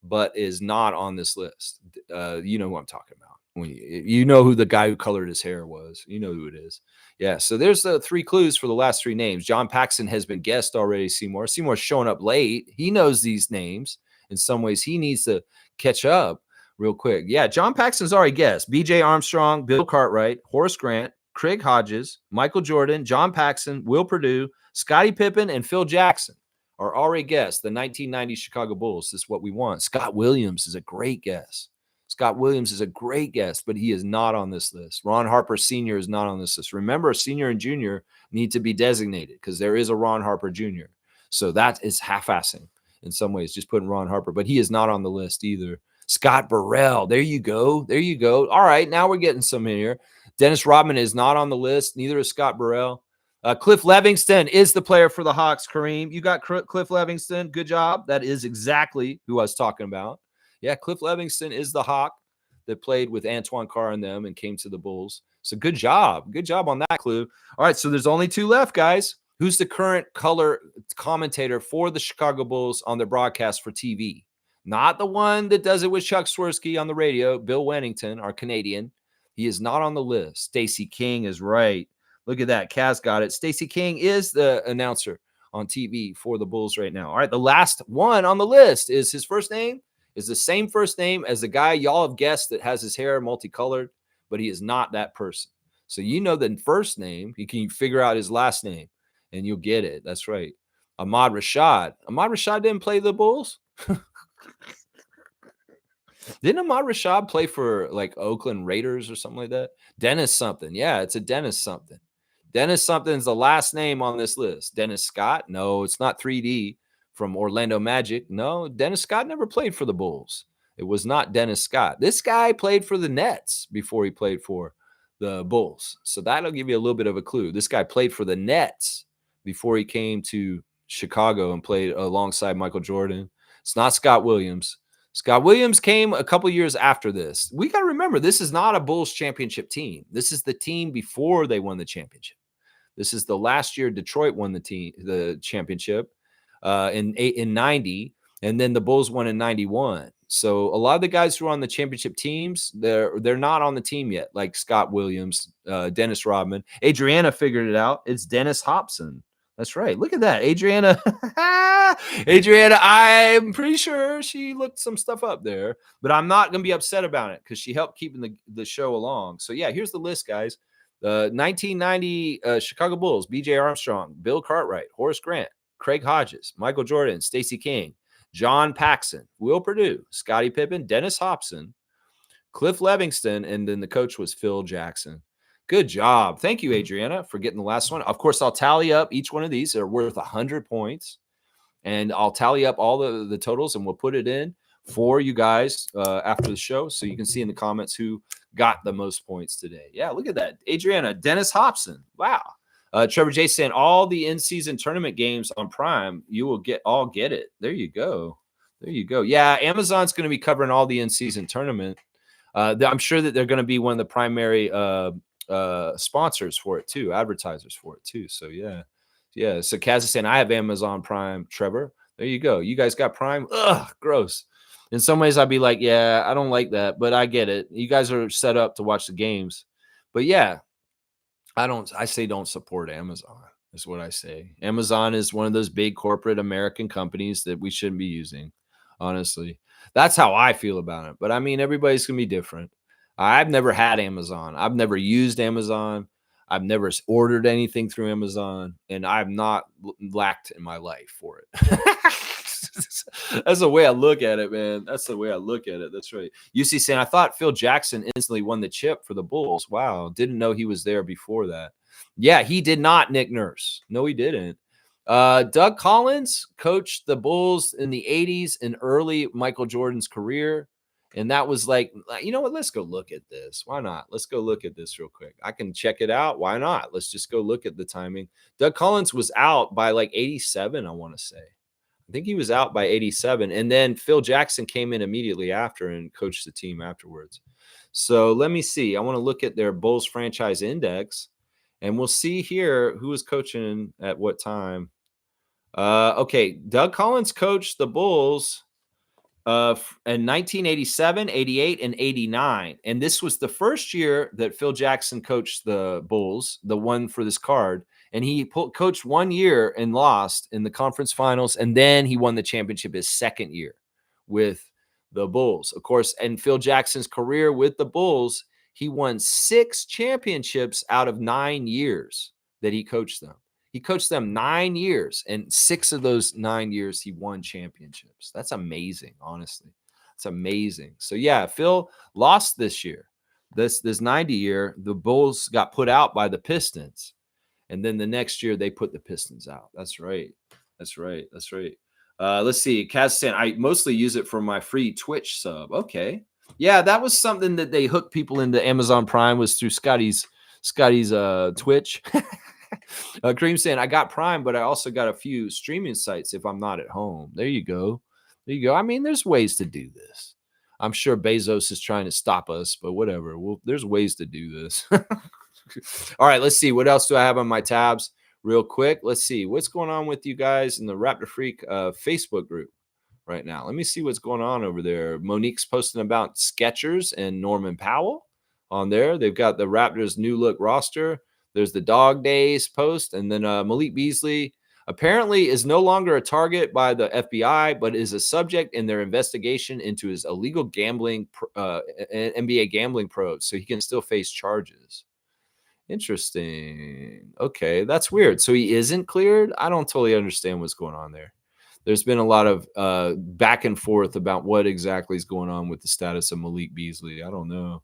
but is not on this list. You know who I'm talking about. When you know who the guy who colored his hair was. You know who it is. Yeah, so there's the 3 clues for the last 3 names. John Paxson has been guessed already, Seymour. Seymour's showing up late. He knows these names. In some ways, he needs to catch up real quick. Yeah, John Paxson's already guessed. B.J. Armstrong, Bill Cartwright, Horace Grant, Craig Hodges, Michael Jordan, John Paxson, Will Perdue, Scottie Pippen, and Phil Jackson are already guessed. The 1990 Chicago Bulls. This is what we want. Scott Williams is a great guess. Scott Williams is a great guess, but he is not on this list. Ron Harper Sr. is not on this list. Remember, senior and junior need to be designated because there is a Ron Harper Jr. So that is half-assing in some ways, just putting Ron Harper, but he is not on the list either. Scott Burrell. There you go. There you go. All right, now we're getting some in here. Dennis Rodman is not on the list. Neither is Scott Burrell. Cliff Levingston is the player for the Hawks, Kareem. You got Cliff Levingston. Good job. That is exactly who I was talking about. Yeah, Cliff Levingston is the Hawk that played with Antoine Carr and them and came to the Bulls. So good job. Good job on that clue. All right, so there's only 2 left, guys. Who's the current color commentator for the Chicago Bulls on their broadcast for TV? Not the one that does it with Chuck Swirsky on the radio, Bill Wennington, our Canadian. He is not on the list. Stacey King is right. Look at that. Kaz got it. Stacey King is the announcer on TV for the Bulls right now. All right, the last one on the list is his first name is the same first name as the guy y'all have guessed that has his hair multicolored, but he is not that person. So you know the first name, you can figure out his last name, and you'll get it. That's right. Ahmad Rashad. Ahmad Rashad didn't play the Bulls? Didn't Ahmad Rashad play for like Oakland Raiders or something like that? Dennis something. Yeah, it's a Dennis something. Dennis something's the last name on this list. Dennis Scott? No, it's not 3D from Orlando Magic. No, Dennis Scott never played for the Bulls. It was not Dennis Scott. This guy played for the Nets before he played for the Bulls. So that'll give you a little bit of a clue. This guy played for the Nets before he came to Chicago and played alongside Michael Jordan. It's not Scott Williams. Scott Williams came a couple years after this. We got to remember, this is not a Bulls championship team. This is the team before they won the championship. This is the last year Detroit won the championship in 90, and then the Bulls won in 91. So a lot of the guys who are on the championship teams, they're not on the team yet, like Scott Williams, Dennis Rodman. Adriana figured it out. It's Dennis Hobson. That's right. Look at that. Adriana. Adriana, I'm pretty sure she looked some stuff up there, but I'm not going to be upset about it because she helped keeping the show along. So, yeah, here's the list, guys. The 1990 Chicago Bulls, B.J. Armstrong, Bill Cartwright, Horace Grant, Craig Hodges, Michael Jordan, Stacey King, John Paxson, Will Perdue, Scottie Pippen, Dennis Hobson, Cliff Levingston, and then the coach was Phil Jackson. Good job. Thank you, Adriana, for getting the last one. Of course, I'll tally up each one of these. They're worth 100 points. And I'll tally up all the totals, and we'll put it in for you guys after the show so you can see in the comments who got the most points today. Yeah, look at that. Adriana, Dennis Hobson. Wow. Trevor J saying all the in-season tournament games on Prime, you will get it. There you go. There you go. Yeah, Amazon's going to be covering all the in-season tournament. I'm sure that they're going to be one of the primary sponsors for it too, advertisers for it too. So yeah. So Kaz is saying I have Amazon Prime. Trevor, there you go. You guys got Prime. Ugh, gross. In some ways, I'd be like, yeah, I don't like that, but I get it. You guys are set up to watch the games, but yeah, I say don't support Amazon. Is what I say. Amazon is one of those big corporate American companies that we shouldn't be using. Honestly, that's how I feel about it. But I mean, everybody's gonna be different. I've never had Amazon. I've never used Amazon. I've never ordered anything through Amazon, and I've not lacked in my life for it. That's the way I look at it, man. That's the way I look at it. That's right. UC saying, I thought Phil Jackson instantly won the chip for the Bulls. Wow. Didn't know he was there before that. Yeah, he did not, Nick Nurse. No, he didn't. Doug Collins coached the Bulls in the 80s and early Michael Jordan's career. And that was like, you know what? Let's go look at this. Why not? Let's go look at this real quick. I can check it out. Why not? Let's just go look at the timing. Doug Collins was out by like 87, I want to say. I think he was out by 87. And then Phil Jackson came in immediately after and coached the team afterwards. So let me see. I want to look at their Bulls franchise index. And we'll see here who was coaching at what time. Okay, Doug Collins coached the Bulls in 1987, 88, and 89. And this was the first year that Phil Jackson coached the Bulls, the one for this card. And he coached 1 year and lost in the conference finals. And then he won the championship his second year with the Bulls. Of course, in Phil Jackson's career with the Bulls, he won 6 championships out of 9 years that he coached them. He coached them 9 years, and 6 of those 9 years he won championships. That's amazing, honestly. It's amazing. So yeah, Phil lost this year. This 90 year, the Bulls got put out by the Pistons. And then the next year they put the Pistons out. That's right. That's right. That's right. Let's see. Kazakhstan, I mostly use it for my free Twitch sub. Okay. Yeah, that was something that they hooked people into Amazon Prime, was through Scotty's Twitch. Kareem saying, I got Prime, but I also got a few streaming sites if I'm not at home. There you go. There you go. I mean, there's ways to do this. I'm sure Bezos is trying to stop us, but whatever. There's ways to do this. All right, let's see. What else do I have on my tabs real quick? Let's see. What's going on with you guys in the Raptor Freak Facebook group right now? Let me see what's going on over there. Monique's posting about Skechers and Norman Powell on there. They've got the Raptors' new look roster. There's the Dog Days post. And then Malik Beasley apparently is no longer a target by the FBI, but is a subject in their investigation into his illegal gambling, NBA gambling pros. So he can still face charges. Interesting. Okay, that's weird. So he isn't cleared? I don't totally understand what's going on there. There's been a lot of back and forth about what exactly is going on with the status of Malik Beasley. I don't know.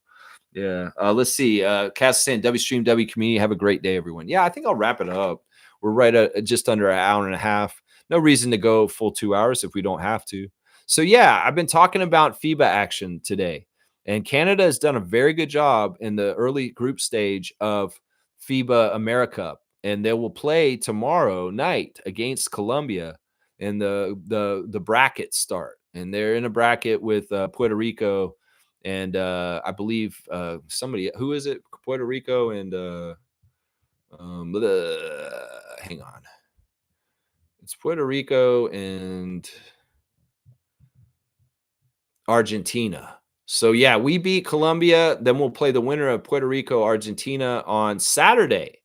Yeah. Let's see. Cass saying, W Stream, W Community. Have a great day, everyone. Yeah, I think I'll wrap it up. We're right at just under an hour and a half. No reason to go full 2 hours if we don't have to. So, yeah, I've been talking about FIBA action today. And Canada has done a very good job in the early group stage of FIBA Americup. And they will play tomorrow night against Colombia. And the brackets start. And they're in a bracket with Puerto Rico. And I believe somebody, who is it? Puerto Rico and hang on. It's Puerto Rico and Argentina. So yeah, we beat Colombia. Then we'll play the winner of Puerto Rico, Argentina on Saturday.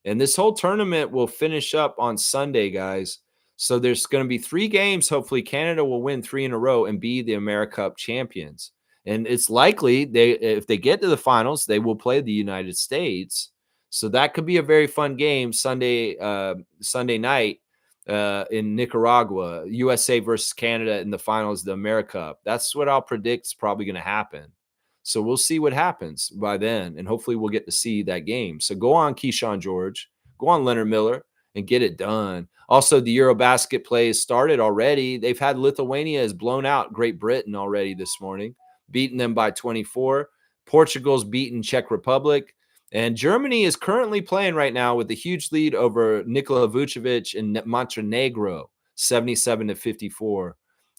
And this whole tournament will finish up on Sunday, guys. So there's going to be 3 games. Hopefully Canada will win 3 in a row and be the Americup champions. And it's likely if they get to the finals, they will play the United States. So that could be a very fun game Sunday night in Nicaragua. USA versus Canada in the finals, the Americup. That's what I'll predict is probably going to happen. So we'll see what happens by then, and hopefully we'll get to see that game. So go on, Kyshawn George. Go on, Leonard Miller, and get it done. Also, the Eurobasket play has started already. They've had Lithuania has blown out Great Britain already this morning, beaten them by 24. Portugal's beaten Czech Republic. And Germany is currently playing right now with a huge lead over Nikola Vucevic and Montenegro, 77-54.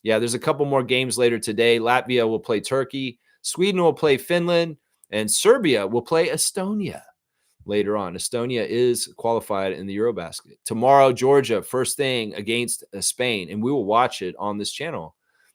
Yeah, there's a couple more games later today. Latvia will play Turkey. Sweden will play Finland. And Serbia will play Estonia later on. Estonia is qualified in the Eurobasket. Tomorrow, Georgia, first thing against Spain. And we will watch it on this channel.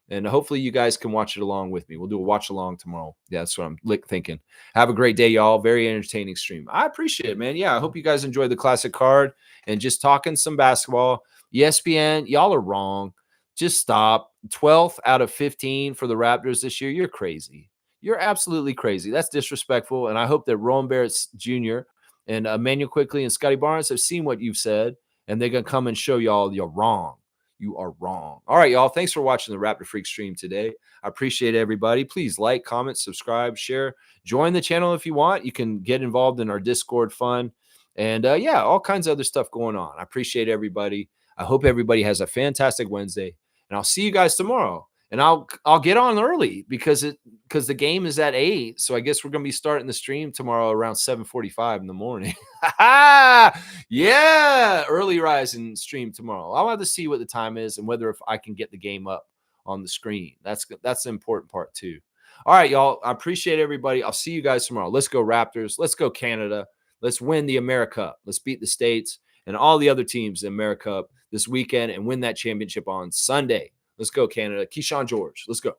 And hopefully you guys can watch it along with me. We'll do a watch along tomorrow. Yeah, that's what I'm thinking. Have a great day, y'all. Very entertaining stream. I appreciate it, man. Yeah, I hope you guys enjoyed the classic card and just talking some basketball. ESPN, y'all are wrong. Just stop. 12th out of 15 for the Raptors this year. You're crazy. You're absolutely crazy. That's disrespectful. And I hope that Rowan Barrett Jr. and Emmanuel Quickly and Scotty Barnes have seen what you've said, and they're going to come and show y'all you're wrong. You are wrong. All right, y'all. Thanks for watching the Raptor Freak stream today. I appreciate everybody. Please like, comment, subscribe, share. Join the channel if you want. You can get involved in our Discord fun. And, yeah, all kinds of other stuff going on. I appreciate everybody. I hope everybody has a fantastic Wednesday. And I'll see you guys tomorrow. And I'll get on early because the game is at 8. So I guess we're going to be starting the stream tomorrow around 7:45 in the morning. Yeah, early rising stream tomorrow. I'll have to see what the time is and whether if I can get the game up on the screen. That's the important part too. All right, y'all. I appreciate everybody. I'll see you guys tomorrow. Let's go Raptors. Let's go Canada. Let's win the Americup. Let's beat the States and all the other teams in Americup this weekend and win that championship on Sunday. Let's go, Canada. Kyshawn George. Let's go.